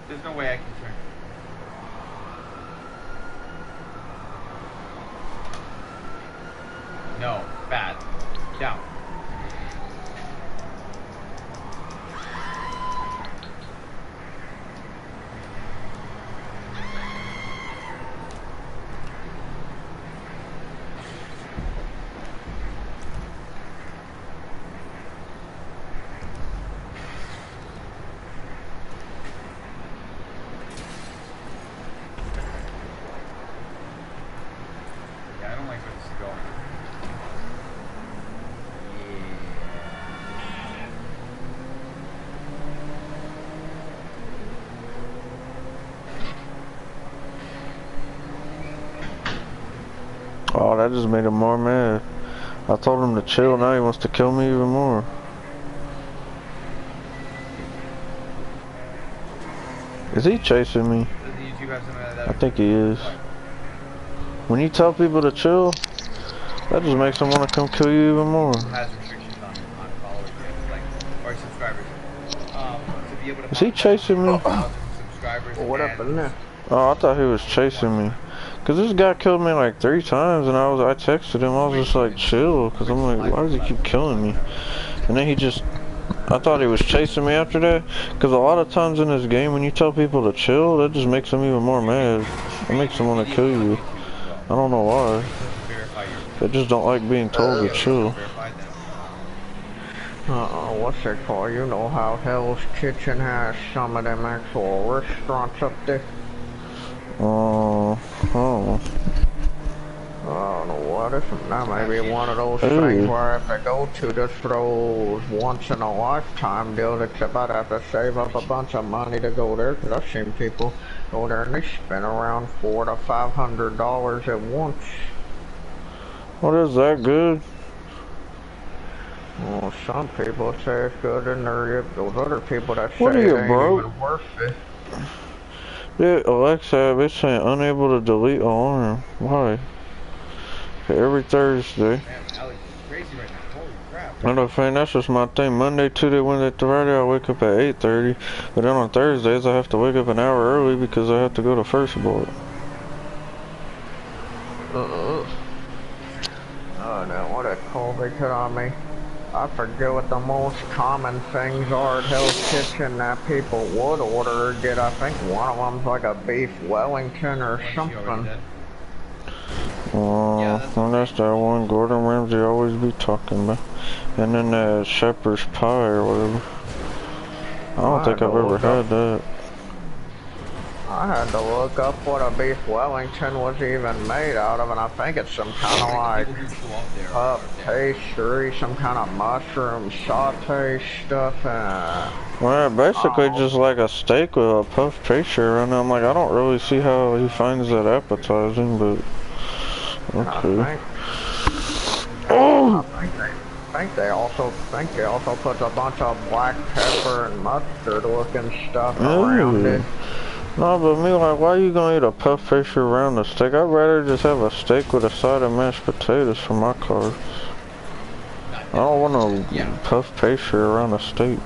There's no way I can turn. No, bad. Down. Oh, that just made him more mad. I told him to chill, now he wants to kill me even more. Is he chasing me? I think he is. When you tell people to chill, that just makes them want to come kill you even more. Is he chasing me? Well, what happened there? Oh, I thought he was chasing me. Cause this guy killed me like 3 times, and I texted him. I was just like, chill, cause I'm like, why does he keep killing me? And then I thought he was chasing me after that. Cause a lot of times in this game, when you tell people to chill, that just makes them even more mad. It makes them want to kill you. I don't know why. They just don't like being told to chill. What's it called? You know how Hell's Kitchen has some of them actual restaurants up there? Oh. I don't know what if that may be one of those things where I have to go to just for those once in a lifetime deals, except I'd have to save up a bunch of money to go there, because I've seen people go there and they spend around $400 to $500 at once. What is that good? Well, some people say it's good, and there are those other people that say What are it you, ain't broke? even worth it. Dude, Alexa, it's saying unable to delete alarm. Why? Okay, every Thursday. I know, fam, that's just my thing. Monday, Tuesday, Wednesday, Friday, I wake up at 8:30. But then on Thursdays, I have to wake up an hour early because I have to go to first board. Oh, no, what a call they put on me. I forget what the most common things are at Hell's Kitchen that people would order or get. I think one of them's like a beef Wellington or something. Well, that's that one Gordon Ramsay always be talking about. And then that shepherd's pie or whatever. I don't think I've ever had that. I had to look up what a beef Wellington was even made out of, and I think it's some kind of like puff pastry, some kind of mushroom saute stuff. Well, basically just like a steak with a puff pastry around it. I'm like, I don't really see how he finds that appetizing, but okay. I think they also put a bunch of black pepper and mustard looking stuff around it. No, but me, like, why are you gonna eat a puff pastry around the steak? I'd rather just have a steak with a side of mashed potatoes for my carbs. I don't want no puff pastry around a steak.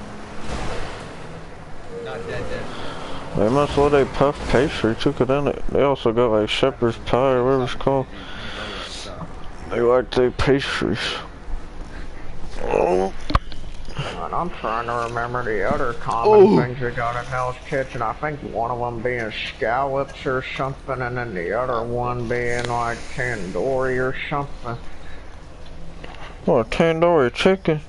They must love a puff pastry too, cause then they also got like shepherd's pie or whatever it's called. They like their pastries. Oh. And I'm trying to remember the other common things we got in Hell's Kitchen. I think one of them being scallops or something, and then the other one being like tandoori or something. What, tandoori chicken?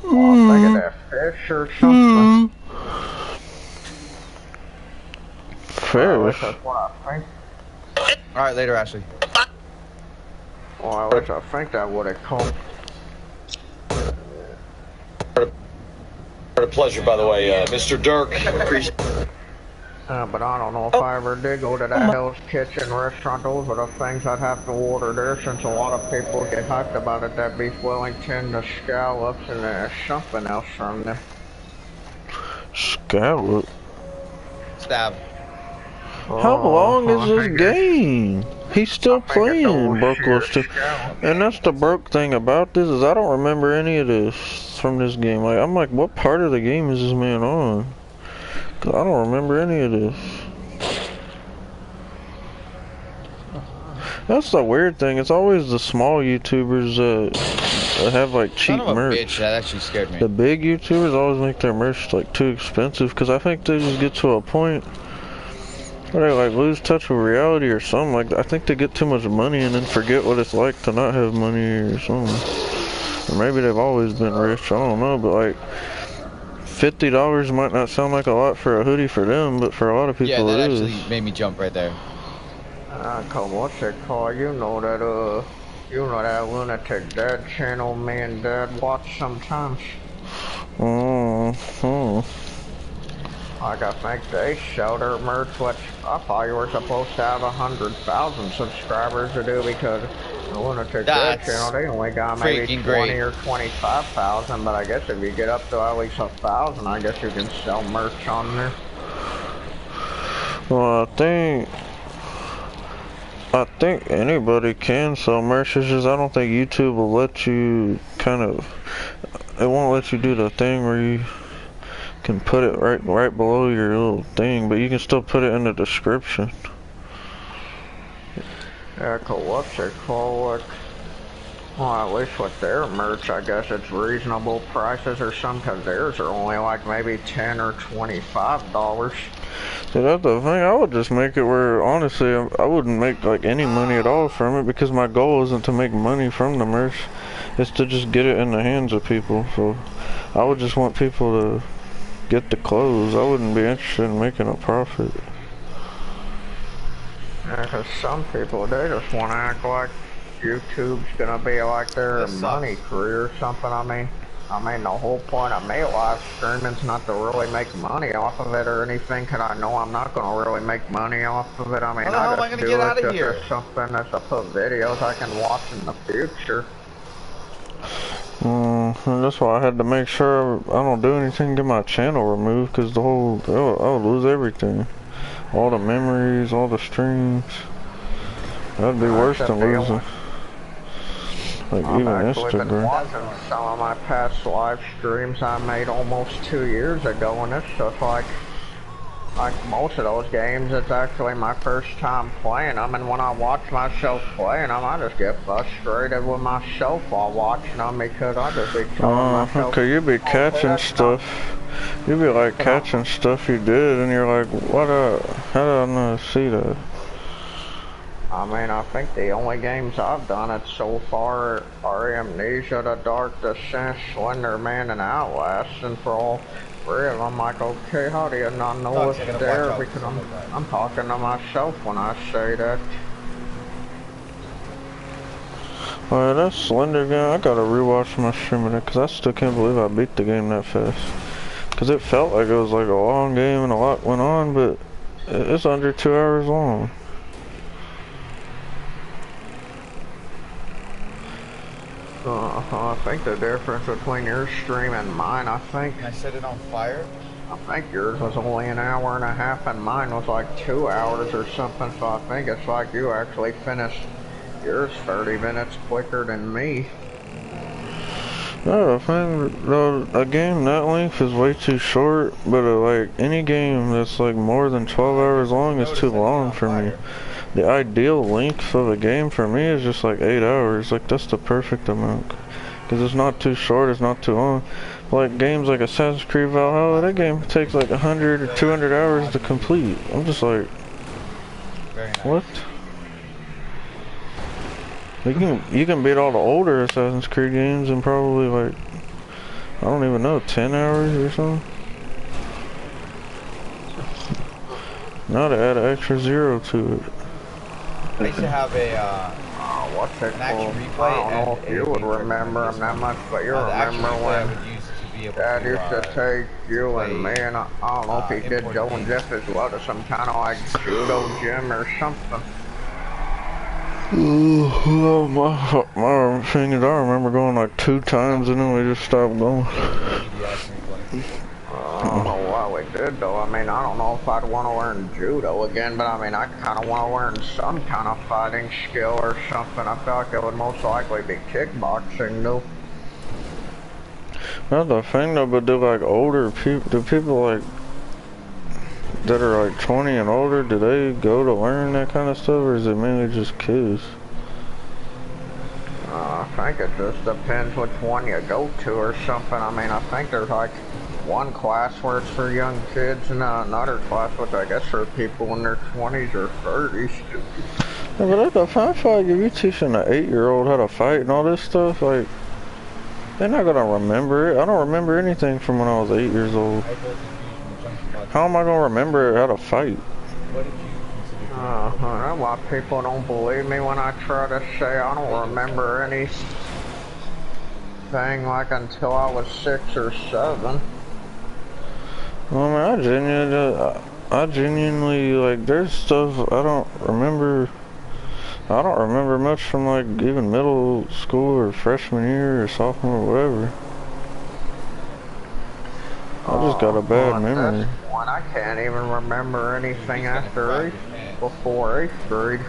I'm thinking that fish or something. Fish? That's what I think. Alright, later, Ashley. Well, I think that would have called. A pleasure, by the way, Mr. Dirk. But I don't know if I ever did go to that Hell's Kitchen restaurant. Those are the things I'd have to order there, since a lot of people get hyped about it. That beef Wellington, the scallops, and there's something else from them. Scallop? Stab. How long is this game? He's still playing Broke List 2. And that's the broke thing about this, is I don't remember any of this from this game. Like, I'm like, what part of the game is this man on? Cause I don't remember any of this. That's the weird thing. It's always the small YouTubers that have like cheap merch. Bitch, that actually scared me. The big YouTubers always make their merch like too expensive, because I think they just get to a point where they like lose touch with reality or something. Like, I think they get too much money and then forget what it's like to not have money or something. Or maybe they've always been rich, I don't know, but like $50 might not sound like a lot for a hoodie for them, but for a lot of people yeah, that it is. actually made me jump right there. What's it called? You know that lunatic dad channel me and Dad watch sometimes. Like I think they showed her merch, which I thought you were supposed to have 100,000 subscribers to do because the Lunatic Dead channel That's they only got maybe freaking 20 great. or 25,000. But I guess if you get up to at least 1,000, I guess you can sell merch on there. Well, I think anybody can sell merch. It's just I don't think YouTube will let you it won't let you do the thing where you can put it right below your little thing, but you can still put it in the description. Yeah, cause what's it called? Well, at least with their merch, I guess it's reasonable prices or some, cause theirs are only like maybe $10 or $25. See, that's the thing. I would just make it where, honestly, I wouldn't make like any money at all from it because my goal isn't to make money from the merch. It's to just get it in the hands of people. So I would just want people to get the clothes. I wouldn't be interested in making a profit. Yeah, cause some people, they just want to act like YouTube's gonna be like their money career or something. I mean, the whole point of me live streaming is not to really make money off of it or anything, cause I know I'm not gonna really make money off of it. I mean, How the hell am I I just gonna do get out it of just here? as something that's to put videos I can watch in the future. And that's why I had to make sure I don't do anything to get my channel removed, cause I would lose everything. All the memories, all the streams. That'd be worse than losing. Like I've even actually been Instagram. watching some of my past live streams I made almost 2 years ago, and it's just like most of those games, it's actually my first time playing them, and when I watch myself playing them, I just get frustrated with myself while watching them because I just be telling myself, okay, you be catching stuff. You be like catching stuff you did, and you're like, how did I not see that? I mean, I think the only games I've done it so far are Amnesia, The Dark Descent, Slender Man, and Outlast, and for all three of them, I'm like, okay, how do you not know it's there? Because I'm talking to myself when I say that. Alright, that's Slender game. I gotta rewatch my stream of it, because I still can't believe I beat the game that fast. Because it felt like it was like a long game and a lot went on, but it's under 2 hours long. I think the difference between your stream and mine, I set it on fire? I think yours was only an hour and a half and mine was like 2 hours or something, so I think it's like you actually finished yours 30 minutes quicker than me. No, I think a game that length is way too short, but like any game that's like more than 12 hours long is too long for me. The ideal length of a game for me is just like 8 hours. Like that's the perfect amount. Because it's not too short, it's not too long. Like games like Assassin's Creed Valhalla, that game takes like 100 or 200 hours to complete. I'm just like, what? You can beat all the older Assassin's Creed games in probably like, I don't even know, 10 hours or something. Now to add an extra 0 to it. I used to have what's it an action called? replay. I don't know if you would remember them that much, but you remember when Dad used to take you and me, and I don't know if he did Joe and Jeff as well to some kind of like judo gym or something. My thing is, I remember going like 2 times and then we just stopped going. I don't know why we did though. I mean, I don't know if I'd want to learn judo again, but I mean, I kind of want to learn some kind of fighting skill or something. I feel like it would most likely be kickboxing though. That's the thing though, but do like older people, do people like that are like 20 and older, do they go to learn that kind of stuff, or is it mainly just kids? I think it just depends which one you go to or something. I mean, I think there's like one class where it's for young kids and another class which I guess for people in their 20s or 30s. Yeah, but I feel like if you're teaching an 8-year-old how to fight and all this stuff, like, they're not gonna remember it. I don't remember anything from when I was 8 years old. How am I gonna remember how to fight? A lot of people don't believe me when I try to say I don't remember anything like until I was 6 or 7. Well, I mean, I genuinely, like, there's stuff I don't remember. I don't remember much from, like, even middle school or freshman year or sophomore or whatever. I just got a bad Well, at memory. this point, I can't even remember anything after before 8th grade.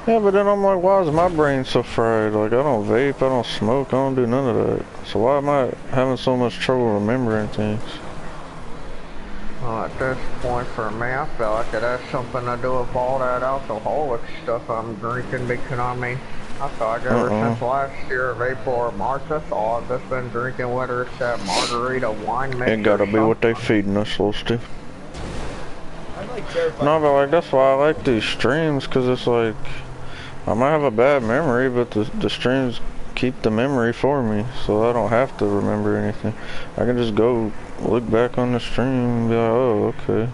Yeah, but then I'm like, why is my brain so fried? Like, I don't vape, I don't smoke, I don't do none of that. So why am I having so much trouble remembering things? Well, at this point for me, I feel like it has something to do with all that alcoholic stuff I'm drinking because, I mean, I feel like ever since last year of April or March, that's all I've just been drinking, whether it's that margarita wine mix. It gotta be what they feeding us, little Steve. No, but like, that's why I like these streams, cause it's like, I might have a bad memory, but the streams keep the memory for me, so I don't have to remember anything. I can just go look back on the stream and be like, oh, okay.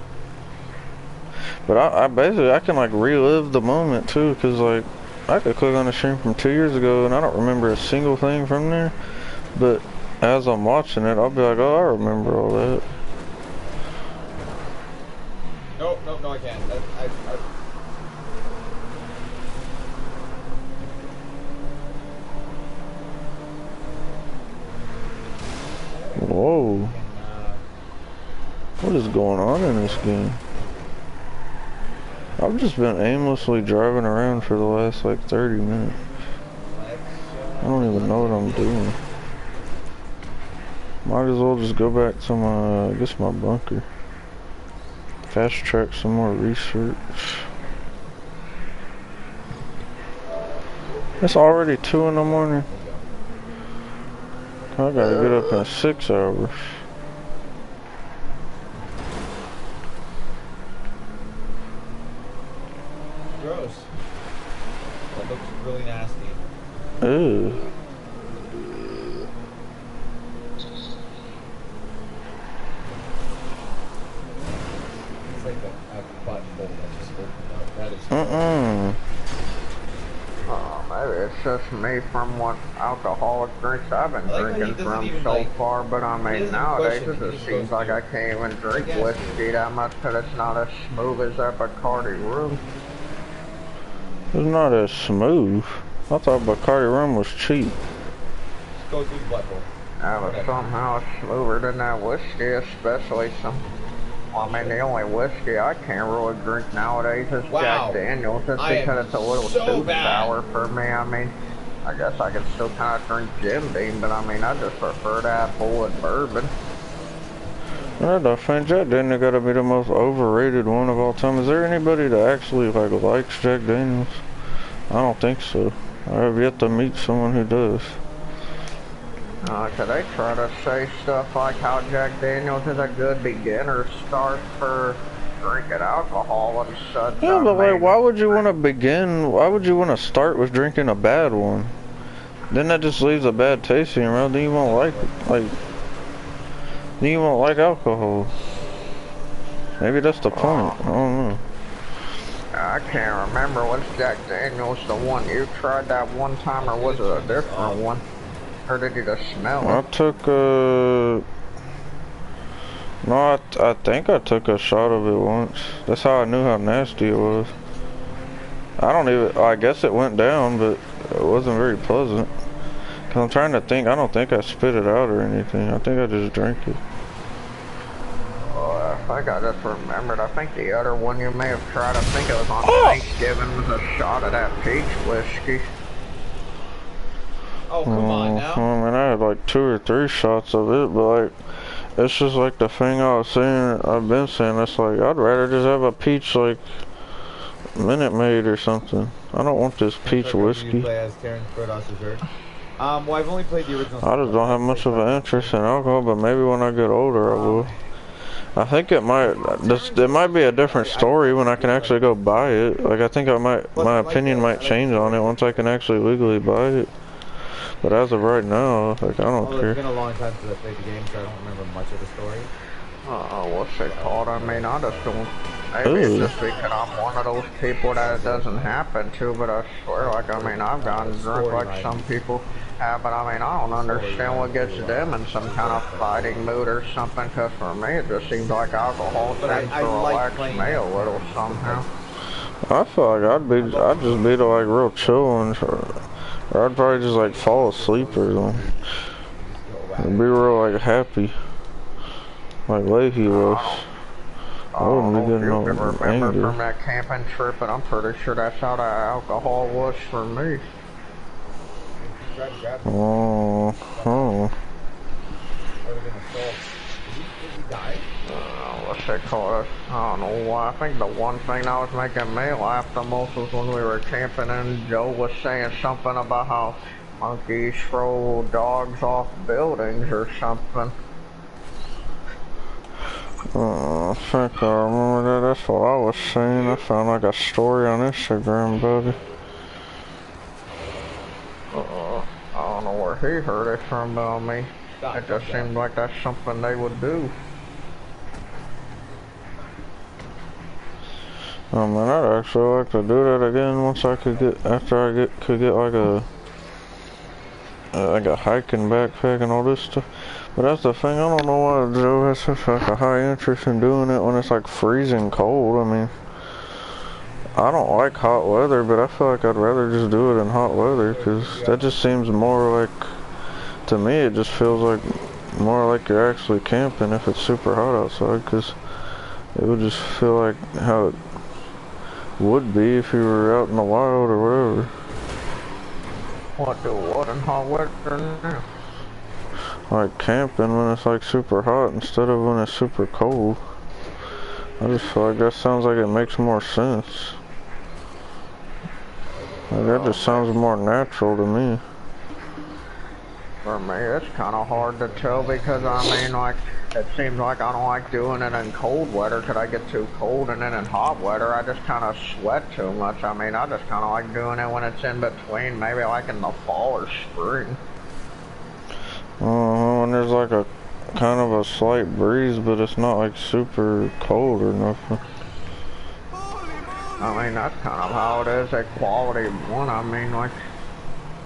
But I basically, I can like relive the moment too, cause like, I could click on the stream from 2 years ago and I don't remember a single thing from there, but as I'm watching it, I'll be like, oh, I remember all that. No, I can't. Whoa. What is going on in this game? I've just been aimlessly driving around for the last like 30 minutes. I don't even know what I'm doing. Might as well just go back to my, I guess my bunker. Fast track some more research. It's already 2 in the morning. I gotta get up in 6 hours. Gross. That looks really nasty. Ew. It's like a button bowl that just opened up. That is. Maybe it's just me from what alcoholic drinks I've been drinking from so far, but I mean, nowadays it just seems like I can't even drink whiskey that much because it's not as smooth as that Bacardi rum. It's not as smooth. I thought Bacardi rum was cheap. Go through the butthole. Yeah, but somehow it's smoother than that whiskey, especially some. Well, I mean, the only whiskey I can't really drink nowadays is Jack Daniels, just because it's a little too sour for me. I mean, I guess I can still kind of drink Jim Beam, but I mean, I just prefer that bull and bourbon. I don't think Jack Daniels gotta be the most overrated one of all time. Is there anybody that actually like likes Jack Daniels? I don't think so. I have yet to meet someone who does. Cause they try to say stuff like how Jack Daniels is a good beginner start for drinking alcohol and such. Yeah, but like, why would you want to begin? Why would you want to start with drinking a bad one? Then that just leaves a bad taste in your mouth. Then you won't then you won't like alcohol. Maybe that's the point. I don't know. I can't remember. Was Jack Daniels the one you tried that one time, or was it a different one? Or did you just smell it? I took no, I think I took a shot of it once. That's how I knew how nasty it was. I guess it went down, but it wasn't very pleasant. Cause I'm trying to think, I don't think I spit it out or anything. I think I just drank it. I think I just remembered. I think the other one you may have tried, I think it was on Thanksgiving, was a shot of that peach whiskey. Oh, come on now. I mean, I had like 2 or 3 shots of it, but like, it's just like the thing I've been saying, it's like, I'd rather just have a peach, like, Minute Maid or something. I don't want this peach whiskey. Well, I've only played the original. I just don't have much of an interest in alcohol, but maybe when I get older I will. I think it might be a different story when I can actually go buy it. Like, I think my opinion might change on it once I can actually legally buy it. But as of right now, like, I don't care. It's been a long time since I played the game, so I don't remember much of the story. What's it called? I mean, I just don't. Maybe it's Ooh. just because I'm one of those people that it doesn't happen to, but I swear, like, I mean, I've gotten drunk like some people have, but I mean, I don't understand what gets them in some kind of fighting mood or something, because for me, it just seems like alcohol tends to relax me a little somehow. I feel like I'd just be like real chill and, or I'd probably just like fall asleep or something. I'd be real like happy, like Leahy was. I I don't wouldn't be know if getting you no can remember angry. from that camping trip, but I'm pretty sure that's how the alcohol was for me. Oh, oh. What's it called? I don't know why. I think the one thing that was making me laugh the most was when we were camping and Joe was saying something about how monkeys throw dogs off buildings or something. I think I remember that. That's what I was saying. I found like a story on Instagram, buddy. I don't know where he heard it from about me. It just seemed like that's something they would do. Oh man, I'd actually like to do that again once I could get, after I could get like a hiking backpack and all this stuff. But that's the thing, I don't know why Joe has such like a high interest in doing it when it's like freezing cold. I mean, I don't like hot weather, but I feel like I'd rather just do it in hot weather, because that just seems more like, to me it just feels like more like you're actually camping if it's super hot outside, because it would just feel like how it would be if you were out in the wild or whatever. What do what in hot weather now? Like camping when it's like super hot instead of when it's super cold. I just feel like that sounds like it makes more sense. Like that just sounds more natural to me. For me, it's kind of hard to tell because I mean, like, it seems like I don't like doing it in cold weather because I get too cold, and then in hot weather, I just kind of sweat too much. I mean, I just kind of like doing it when it's in between, maybe like in the fall or spring. When there's like a kind of a slight breeze, but it's not like super cold or nothing. I mean, that's kind of how it is at Quality One. I mean, like,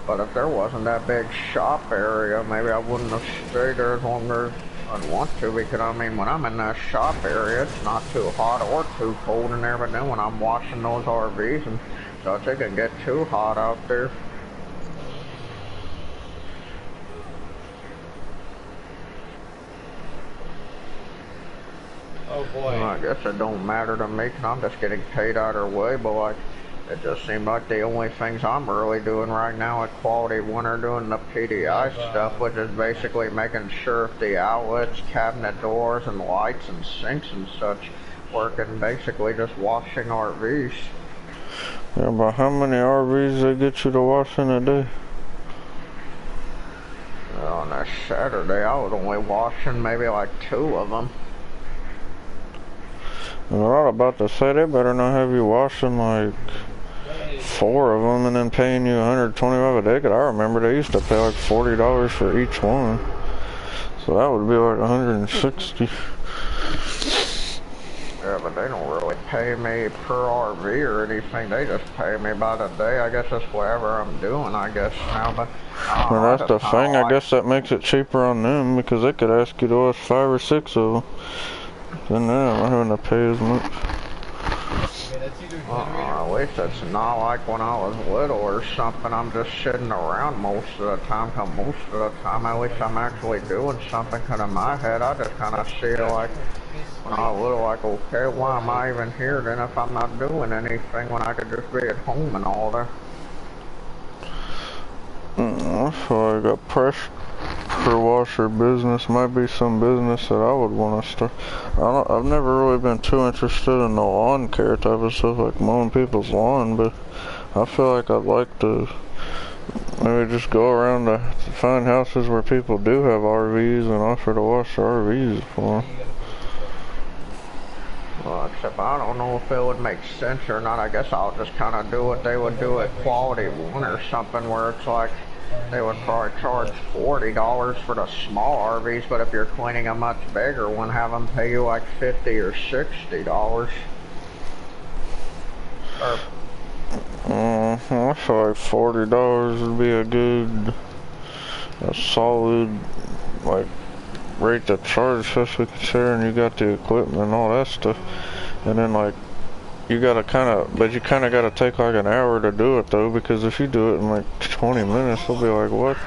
but if there wasn't that big shop area, maybe I wouldn't have stayed there as long as I'd want to, because I mean, when I'm in that shop area, it's not too hot or too cold in there, but then when I'm washing those RVs and such, it can get too hot out there. Oh boy. Well, I guess it don't matter to me, because I'm just getting paid either way, but like, it just seemed like the only things I'm really doing right now at Quality One are doing the PDI stuff, which is basically making sure if the outlets, cabinet doors, and lights and sinks and such work, and basically just washing RVs. Yeah, but how many RVs they get you to wash in a day? On that Saturday, I was only washing maybe like 2 of them. And I'm not about to say they better not have you washing like 4 of them and then paying you $125 a day. Cause I remember they used to pay like $40 for each one, so that would be like $160. Yeah, but they don't really pay me per RV or anything. They just pay me by the day. I guess that's whatever I'm doing, I guess, now. But Well, that's the thing. I guess that makes it cheaper on them, because they could ask you to wash 5 or 6 of them. Then they're not having to pay as much. At least it's not like when I was little or something. I'm just sitting around most of the time. Cause most of the time, at least I'm actually doing something. Cause in my head, I just kind of see it like when I was little, like, okay, why am I even here then if I'm not doing anything when I could just be at home and all that? I feel like a pressure washer business might be some business that I would want to start. I've never really been too interested in the lawn care type of stuff, like mowing people's lawn, but I feel like I'd like to maybe just go around to find houses where people do have RVs and offer to wash their RVs for them. Well, except I don't know if it would make sense or not. I guess I'll just kind of do what they would do at Quality One or something, where it's like they would probably charge $40 for the small RVs, but if you're cleaning a much bigger one, have them pay you like $50 or $60. Or I feel like $40 would be a solid, like, rate to charge, especially considering you got the equipment and all that stuff. And then, like, you gotta but you kinda gotta take like an hour to do it though, because if you do it in like 20 minutes, they'll be like, what?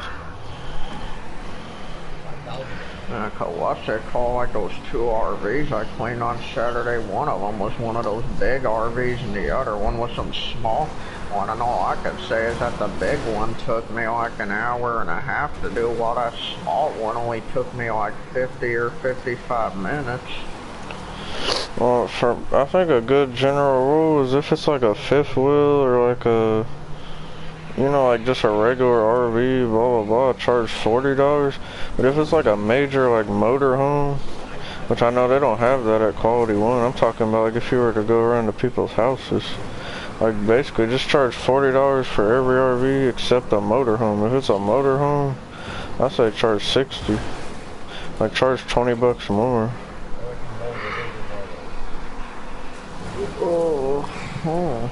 What's they call, like those two RVs I cleaned on Saturday? One of them was one of those big RVs and the other one was some small one, and all I could say is that the big one took me like an hour and a half to do, while that small one only took me like 50 or 55 minutes. Well, I think a good general rule is if it's like a fifth wheel or like a, you know, like just a regular RV, blah blah blah, charge $40. But if it's like a major like motorhome, which I know they don't have that at Quality One, I'm talking about like if you were to go around to people's houses, like basically just charge $40 for every RV except a motorhome. If it's a motorhome, I say charge 60. Like charge $20 more. Oh.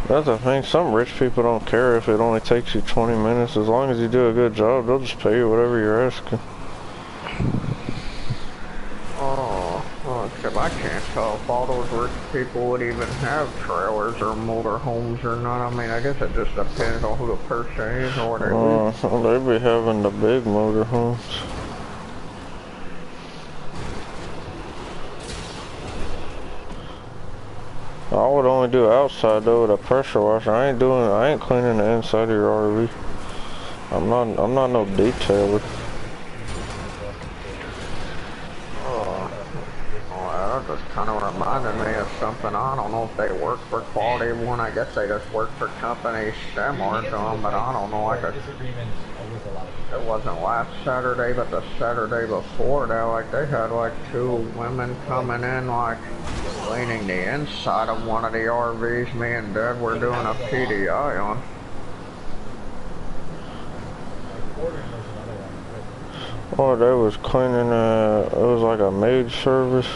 That's the thing, some rich people don't care if it only takes you 20 minutes. As long as you do a good job, they'll just pay you whatever you're asking. Except I can't tell if all those rich people would even have trailers or motorhomes or not. I mean, I guess it just depends on who the person is or where they live. Well, they be having the big motorhomes. I would only do outside though with a pressure washer. I ain't cleaning the inside of your RV. I'm not no detailer. That just kind of reminded me of something. I don't know if they work for Quality One. I guess they just work for companies similar to them, but I don't know. It wasn't last Saturday, but the Saturday before that, like they had like two women coming in, like cleaning the inside of one of the RVs me and Dad were doing a PDI on. Oh, they was cleaning, it was like a maid service.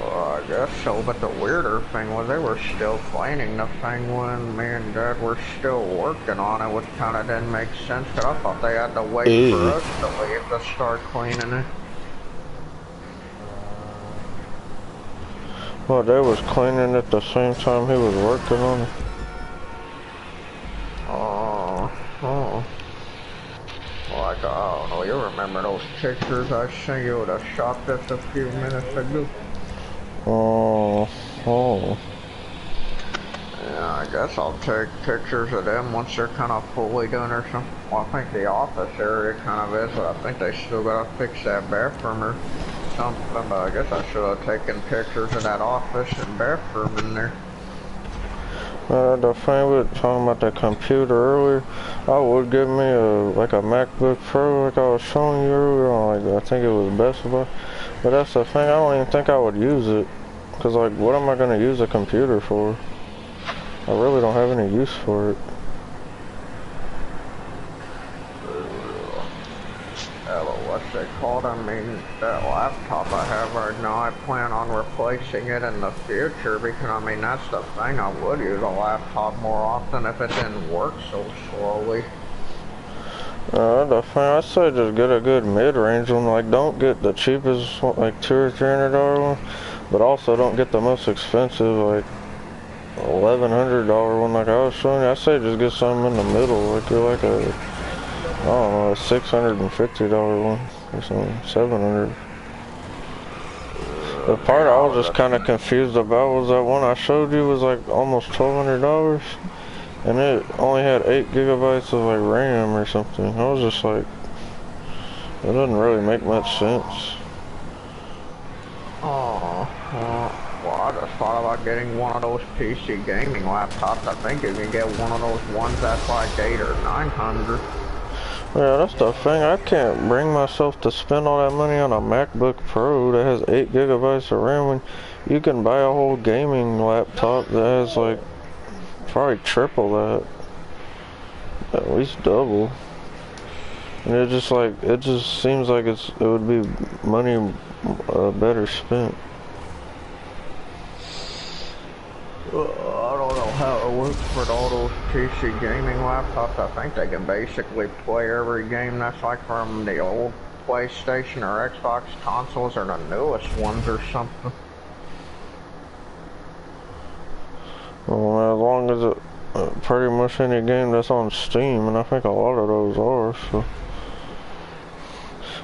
I guess so, but the weirder thing was they were still cleaning the thing when me and Dad were still working on it, which kind of didn't make sense, because I thought they had to wait for us to leave to start cleaning it. Well, they was cleaning at the same time he was working on it. Like, I don't know, you remember those pictures I sent you at the shop just a few minutes ago? Yeah, I guess I'll take pictures of them once they're kind of fully done or something. Well, I think the office area kind of is, but I think they still gotta fix that bathroom or something. But I guess I should have taken pictures of that office and bathroom in there. The thing we were talking about that computer earlier, I would give me like a MacBook Pro like I was showing you earlier, like I think it was Best Buy. But that's the thing, I don't even think I would use it. Cause like, what am I gonna use a computer for? I really don't have any use for it. What's it called? I mean, that laptop I have right now, I plan on replacing it in the future because, I mean, that's the thing. I would use a laptop more often if it didn't work so slowly. The thing, I say just get a good mid-range one. Like, don't get the cheapest, like $200 or $300 one, but also don't get the most expensive, like $1,100 one like I was showing you. I say just get something in the middle, like you're like a, I don't know, a $650 one or something, $700. The part I was just kind of confused about was that one I showed you was like almost $1,200, and it only had 8 gigabytes of like RAM or something. I was just like, it doesn't really make much sense. Well, I just thought about getting one of those PC gaming laptops. I think you can get one of those ones that's like 800 or 900. Yeah, that's the thing. I can't bring myself to spend all that money on a MacBook Pro that has 8 gigabytes of RAM when You can buy a whole gaming laptop that has like probably triple that, at least double. And it just seems like it would be money better spent. I don't know how it works for all those PC gaming laptops. I think they can basically play every game that's like from the old PlayStation or Xbox consoles or the newest ones or something. Well, as long as it pretty much any game that's on Steam, and I think a lot of those are, so.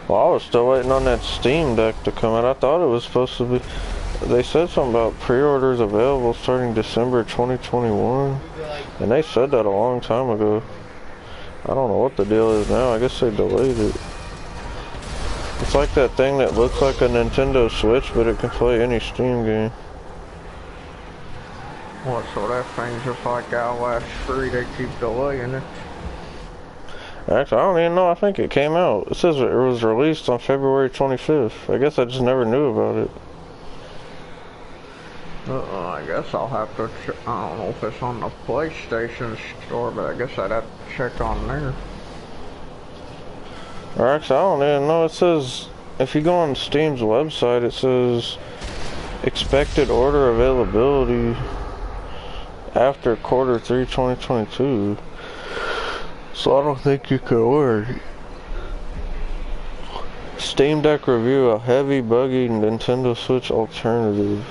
Well, I was still waiting on that Steam Deck to come out. I thought it was supposed to be. They said something about pre-orders available starting December 2021, and they said that a long time ago. I don't know what the deal is now. I guess they delayed it. It's like that thing that looks like a Nintendo Switch, but it can play any Steam game. What, so that thing's just like Outlast 3, they keep delaying it? Actually, I don't even know. I think it came out. It says it was released on February 25th. I guess I just never knew about it. I guess I'll have to I don't know if it's on the PlayStation store, but I guess I'd have to check on there. Or actually, I don't even know. It says, if you go on Steam's website, it says expected order availability after quarter 3 2022. So I don't think you could order. Steam Deck review, a heavy, buggy Nintendo Switch alternative.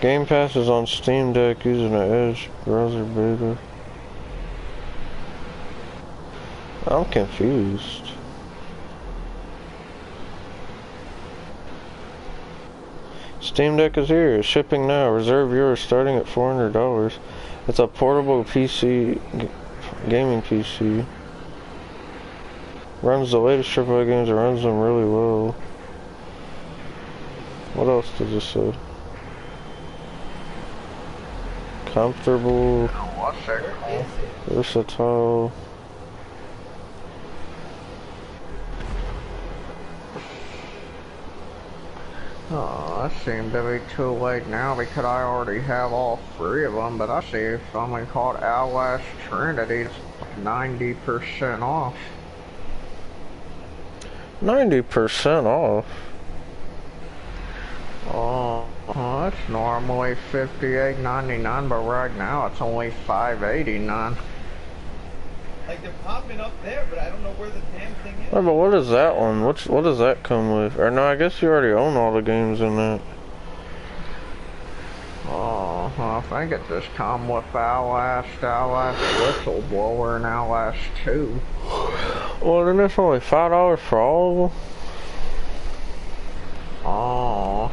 Game Pass is on Steam Deck using an Edge browser beta. I'm confused. Steam Deck is here. It's shipping now. Reserve yours starting at $400. It's a portable PC, gaming PC. Runs the latest AAA games and runs them really well. What else does it say? Comfortable, versatile. Oh, I seem to be too late now because I already have all 3 of them, but I see something called Outlast Trinity. It's 90% off. 90% off? Oh, it's normally $58.99, but right now it's only $5.89. Like they're popping up there, but I don't know where the damn thing is. Oh, but what is that one? What does that come with? Or no, I guess you already own all the games in that. Oh, I think it just come with Outlast Whistleblower, and Outlast 2. Well, then it's only $5 for all of them? Oh.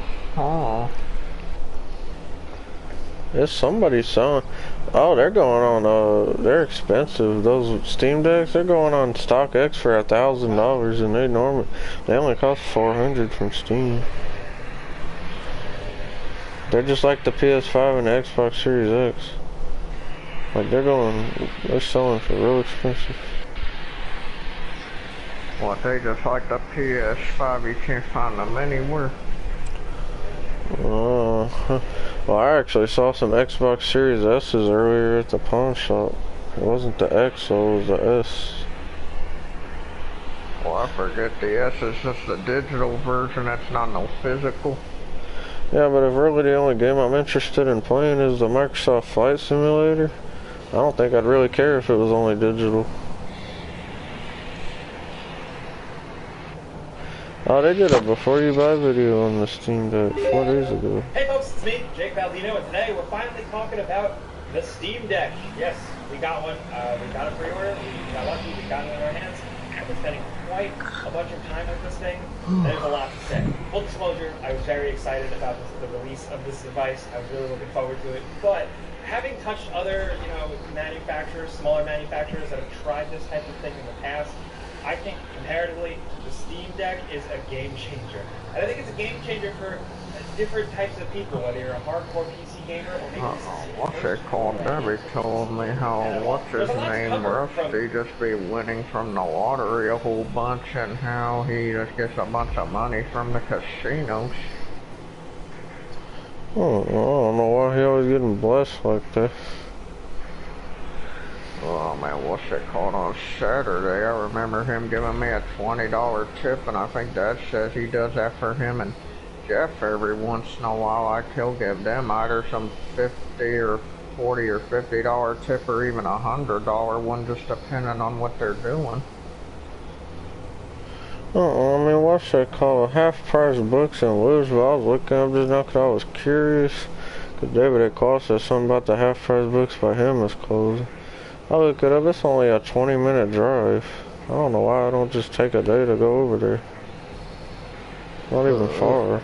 There's somebody selling. Oh, they're going on, they're expensive. Those Steam Decks, they're going on StockX for $1,000, and they only cost $400 from Steam. They're just like the PS5 and the Xbox Series X. Like they're selling for real expensive. What, they just like the PS5, you can't find them anywhere. Well, I actually saw some Xbox Series S's earlier at the pawn shop. It wasn't the X, though, it was the S. Well, I forget the S is just the digital version, that's not no physical. Yeah, but if really the only game I'm interested in playing is the Microsoft Flight Simulator, I don't think I'd really care if it was only digital. Oh, they did a before you buy video on the Steam Deck 4 days ago. Hey folks, it's me, Jake Baldino, and today we're finally talking about the Steam Deck. Yes, we got one. We got a pre-order. We got lucky. We got it in our hands. I've been spending quite a bunch of time with this thing. And there's a lot to say. Full disclosure, I was very excited about the release of this device. I was really looking forward to it. But having touched other, manufacturers, smaller manufacturers that have tried this type of thing in the past, I think comparatively, the Steam Deck is a game changer. And I think it's a game changer for different types of people, whether you're a hardcore PC gamer or maybe this is What's it called? Debbie told me how, what's his name, Rusty, just be winning from the lottery a whole bunch and how he just gets a bunch of money from the casinos. Oh, I don't know why he always getting blessed like that. Oh man, what's it called on Saturday? I remember him giving me a $20 tip, and I think Dad says he does that for him and Jeff every once in a while. Like he'll give them either some 50 or 40 or $50 tip or even $100 one, just depending on what they're doing. I mean, what's that called? Half-price books in Louisville. I was looking up just now because I was curious. Because David had called said something about the half-price books by him is closed. I look it up. It's only a 20-minute drive. I don't know why I don't just take a day to go over there. Not even far.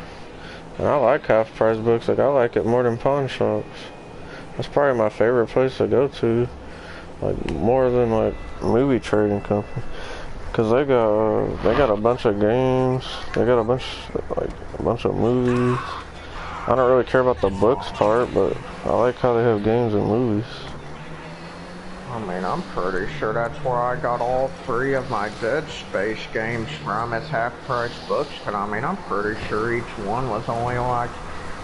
And I like half-price books. Like, I like it more than pawn shops. That's probably my favorite place to go to. Like, more than, like, movie trading company. Because they got a bunch of games. They got a bunch of movies. I don't really care about the books part, but I like how they have games and movies. I mean, I'm pretty sure that's where I got all 3 of my Dead Space games from, is half-price books, but I mean, I'm pretty sure each one was only like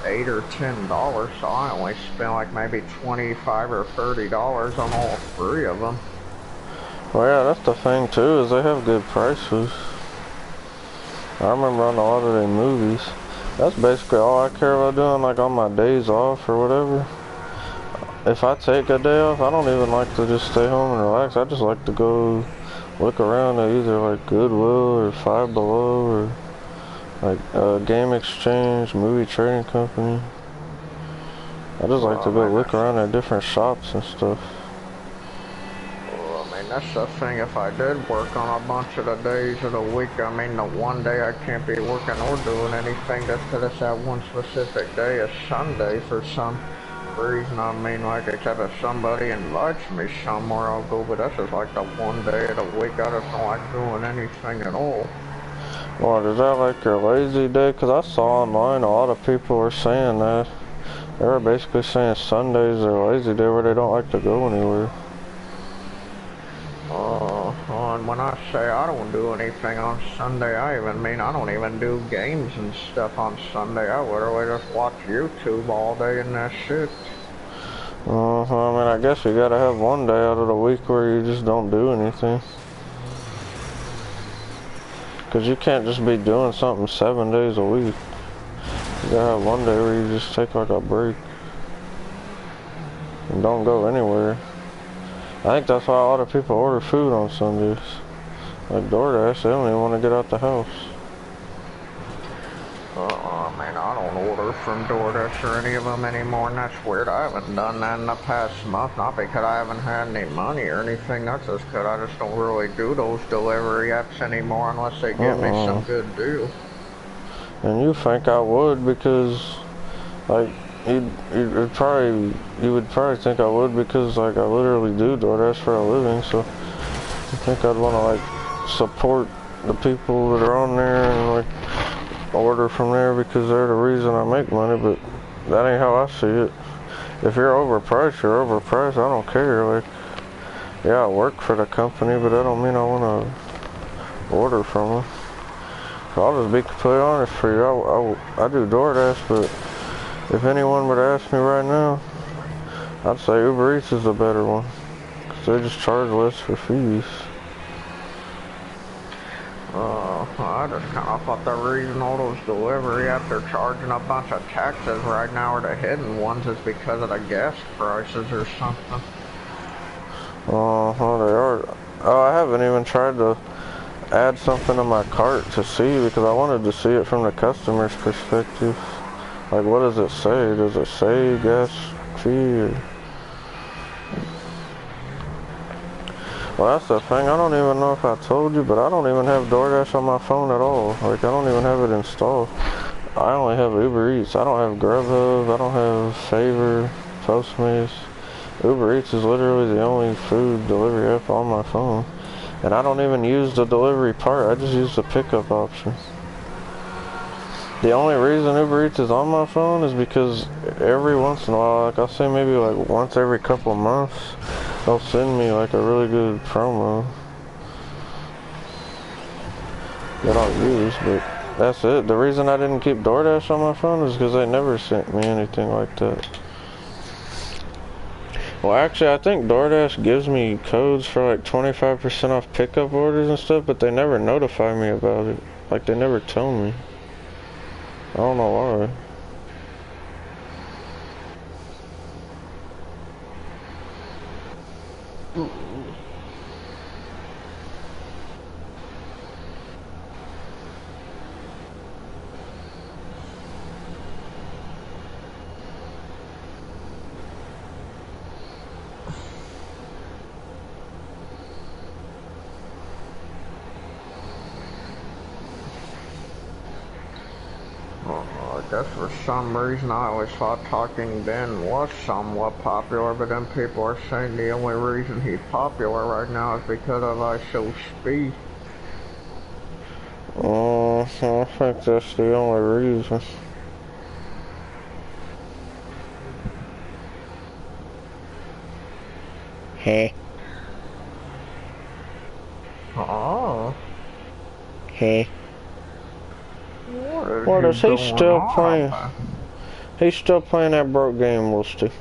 $8 or $10, so I only spent like maybe $25 or $30 on all 3 of them. Well, yeah, that's the thing too, is they have good prices. I remember on a lot of their movies. That's basically all I care about doing, like on my days off or whatever. If I take a day off, I don't even like to just stay home and relax. I just like to go look around at either like Goodwill or Five Below or like Game Exchange, movie trading company. I just like to go look around at different shops and stuff. Well, I mean, that's the thing. If I did work on a bunch of the days of the week, I mean, the one day I can't be working or doing anything just because it's that one specific day is Sunday for some reason. I mean, like, except if somebody invites me somewhere, I'll go, but that's just like the one day of the week I just don't like doing anything at all. Well, is that like your lazy day? Because I saw online a lot of people were saying that. They were basically saying Sunday's their lazy day where they don't like to go anywhere. And when I say I don't do anything on Sunday, I even mean I don't even do games and stuff on Sunday. I literally just watch YouTube all day and that's it. I mean, I guess you gotta have one day out of the week where you just don't do anything. Because you can't just be doing something 7 days a week. You gotta have one day where you just take like a break. And don't go anywhere. I think that's why a lot of people order food on Sundays. Like DoorDash, they don't even want to get out the house. I mean, I don't order from DoorDash or any of them anymore, and that's weird. I haven't done that in the past month, not because I haven't had any money or anything. That's just because I just don't really do those delivery apps anymore unless they give me some good deal. And you think I would because, like, you would probably think I would because, like, I literally do DoorDash for a living, so I think I'd want to, like, support the people that are on there and, like, order from there because they're the reason I make money, but that ain't how I see it. If you're overpriced, you're overpriced. I don't care. Like, yeah, I work for the company, but that don't mean I want to order from them. So I'll just be completely honest for you. I do DoorDash, but if anyone would ask me right now, I'd say Uber Eats is a better one because they just charge less for fees. I just kind of thought the reason all those delivery apps are charging a bunch of taxes right now, or the hidden ones, is because of the gas prices or something. They are. Oh, I haven't even tried to add something to my cart to see because I wanted to see it from the customer's perspective. Like, what does it say? Does it say gas fee? Or... Well, that's the thing. I don't even know if I told you, but I don't even have DoorDash on my phone at all. Like, I don't even have it installed. I only have Uber Eats. I don't have Grubhub. I don't have Favor, Postmates. Uber Eats is literally the only food delivery app on my phone. And I don't even use the delivery part. I just use the pickup option. The only reason Uber Eats is on my phone is because every once in a while, like I'll say maybe like once every couple of months, they'll send me like a really good promo that I'll use, but that's it. The reason I didn't keep DoorDash on my phone is because they never sent me anything like that. Well, actually, I think DoorDash gives me codes for like 25% off pickup orders and stuff, but they never notify me about it. Like, they never tell me. I don't know why. I guess for some reason I always thought Talking Ben was somewhat popular, but then people are saying the only reason he's popular right now is because of I Show Speed. I think that's the only reason. Hey. Oh. Hey. What is he still playing? He's still playing that broke game, Lusty.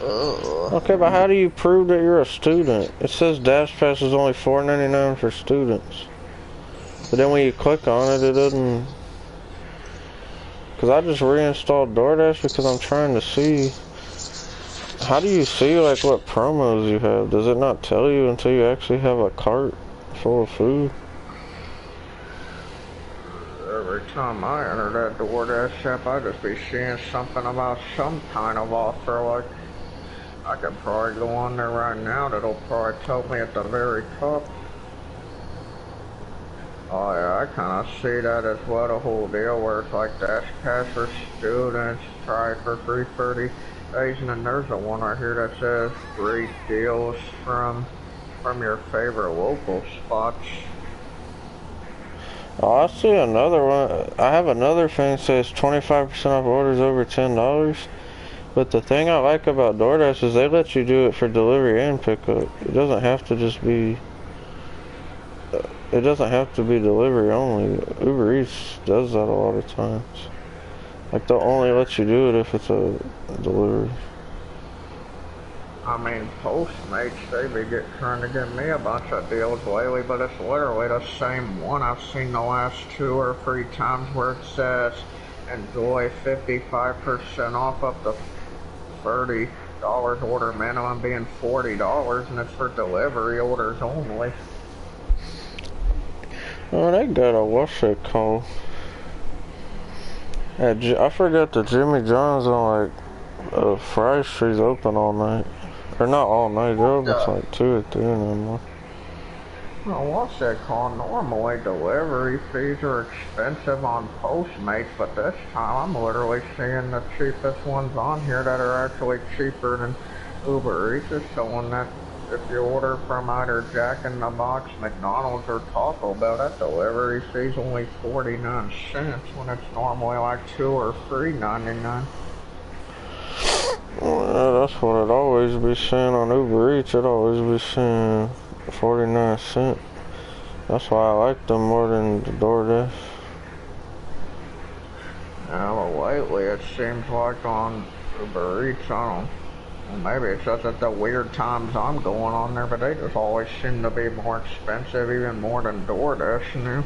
Okay, but how do you prove that you're a student? It says Dash Pass is only $4.99 for students. But then when you click on it, it doesn't... Because I just reinstalled DoorDash because I'm trying to see... How do you see, like, what promos you have? Does it not tell you until you actually have a cart full of food? Every time I enter that DoorDash app, I just be seeing something about some kind of offer. Like, I could probably go on there right now. That'll probably tell me at the very top. Oh yeah, I kind of see that as well, the whole deal where it's like Dash Pass for students, try it for free 30 days, and then there's a one right here that says free deals from your favorite local spots. Oh, I see another one. I have another thing that says 25% off orders over $10. But the thing I like about DoorDash is they let you do it for delivery and pickup. It doesn't have to just be... It doesn't have to be delivery only. Uber Eats does that a lot of times. Like, they'll only let you do it if it's a delivery. I mean, Postmates, they be trying to give me a bunch of deals lately, but it's literally the same one I've seen the last 2 or 3 times where it says enjoy 55% off up to $30 order minimum being $40, and it's for delivery orders only. Oh, they got a what's it called? I forgot the Jimmy John's on like Fry Street's open all night. Or not all night, they're open till like 2 or 3 in the morning. Well, what's that called? Normally delivery fees are expensive on Postmates, but this time I'm literally seeing the cheapest ones on here that are actually cheaper than Uber Eats. Is showing that if you order from either Jack in the Box, McDonald's, or Taco Bell, that delivery fee's only 49 cents when it's normally like $2 or $3.99. Well, that's what it always be saying on Uber Eats. It always be saying 49 cents. That's why I like them more than the DoorDash. Yeah, well, lately it seems like on Uber Eats, I don't. Well, maybe it's just at the weird times I'm going on there, but they just always seem to be more expensive, even more than DoorDash now.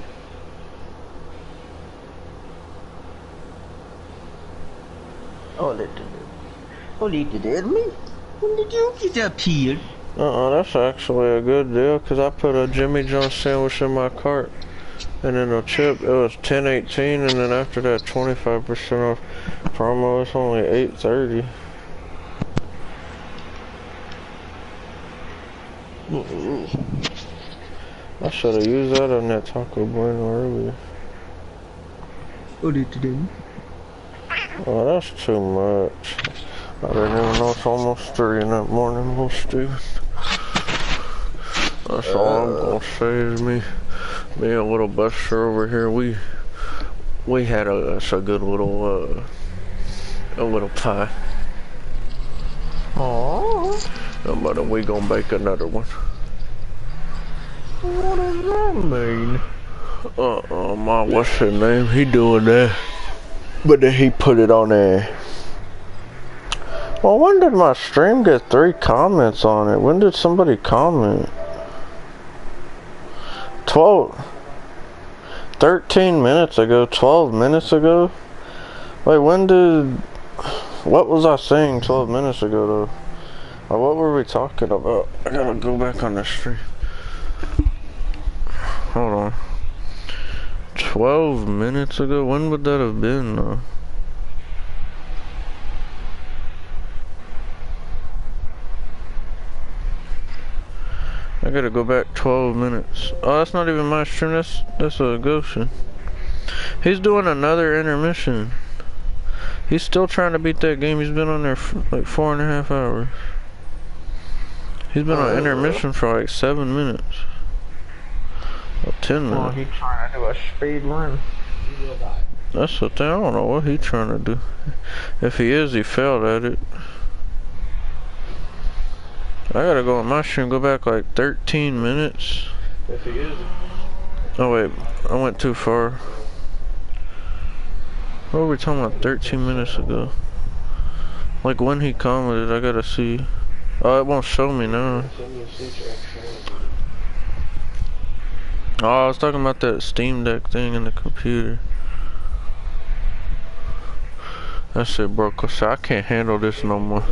Oh, they did me? When did you get up here? That's actually a good deal, because I put a Jimmy John's sandwich in my cart. And then a chip, it was $10.18, and then after that 25% off promo, it's only $8.30. I should have used that on that Taco Bueno earlier. Oh, they did me? Oh, that's too much. I didn't even know it's almost 3 in that morning, little Steven. That's all I'm gonna say is me being a little buster over here. We we had us a good little pie. Oh, But we gonna bake another one. what does that mean? My what's his name? He doing that. But then he put it on there. Well, when did my stream get 3 comments on it? When did somebody comment? 13 minutes ago, 12 minutes ago? Wait, what was I saying 12 minutes ago though? Or what were we talking about? I gotta go back on the stream. Hold on. 12 minutes ago? When would that have been though? I gotta go back 12 minutes. Oh, that's not even my stream, that's a Goshen. He's doing another intermission. He's still trying to beat that game. He's been on there for like 4.5 hours. He's been on intermission for like 7 minutes. Or 10 minutes. Oh, he's trying to do a speed run. That's the thing, I don't know what he's trying to do. If he is, he failed at it. I gotta go on my stream, go back like 13 minutes. If he is. Oh wait, I went too far. What were we talking about 13 minutes ago? Like when he commented, I gotta see. Oh, it won't show me now. Oh, I was talking about that Steam Deck thing in the computer. That shit broke, so I can't handle this no more.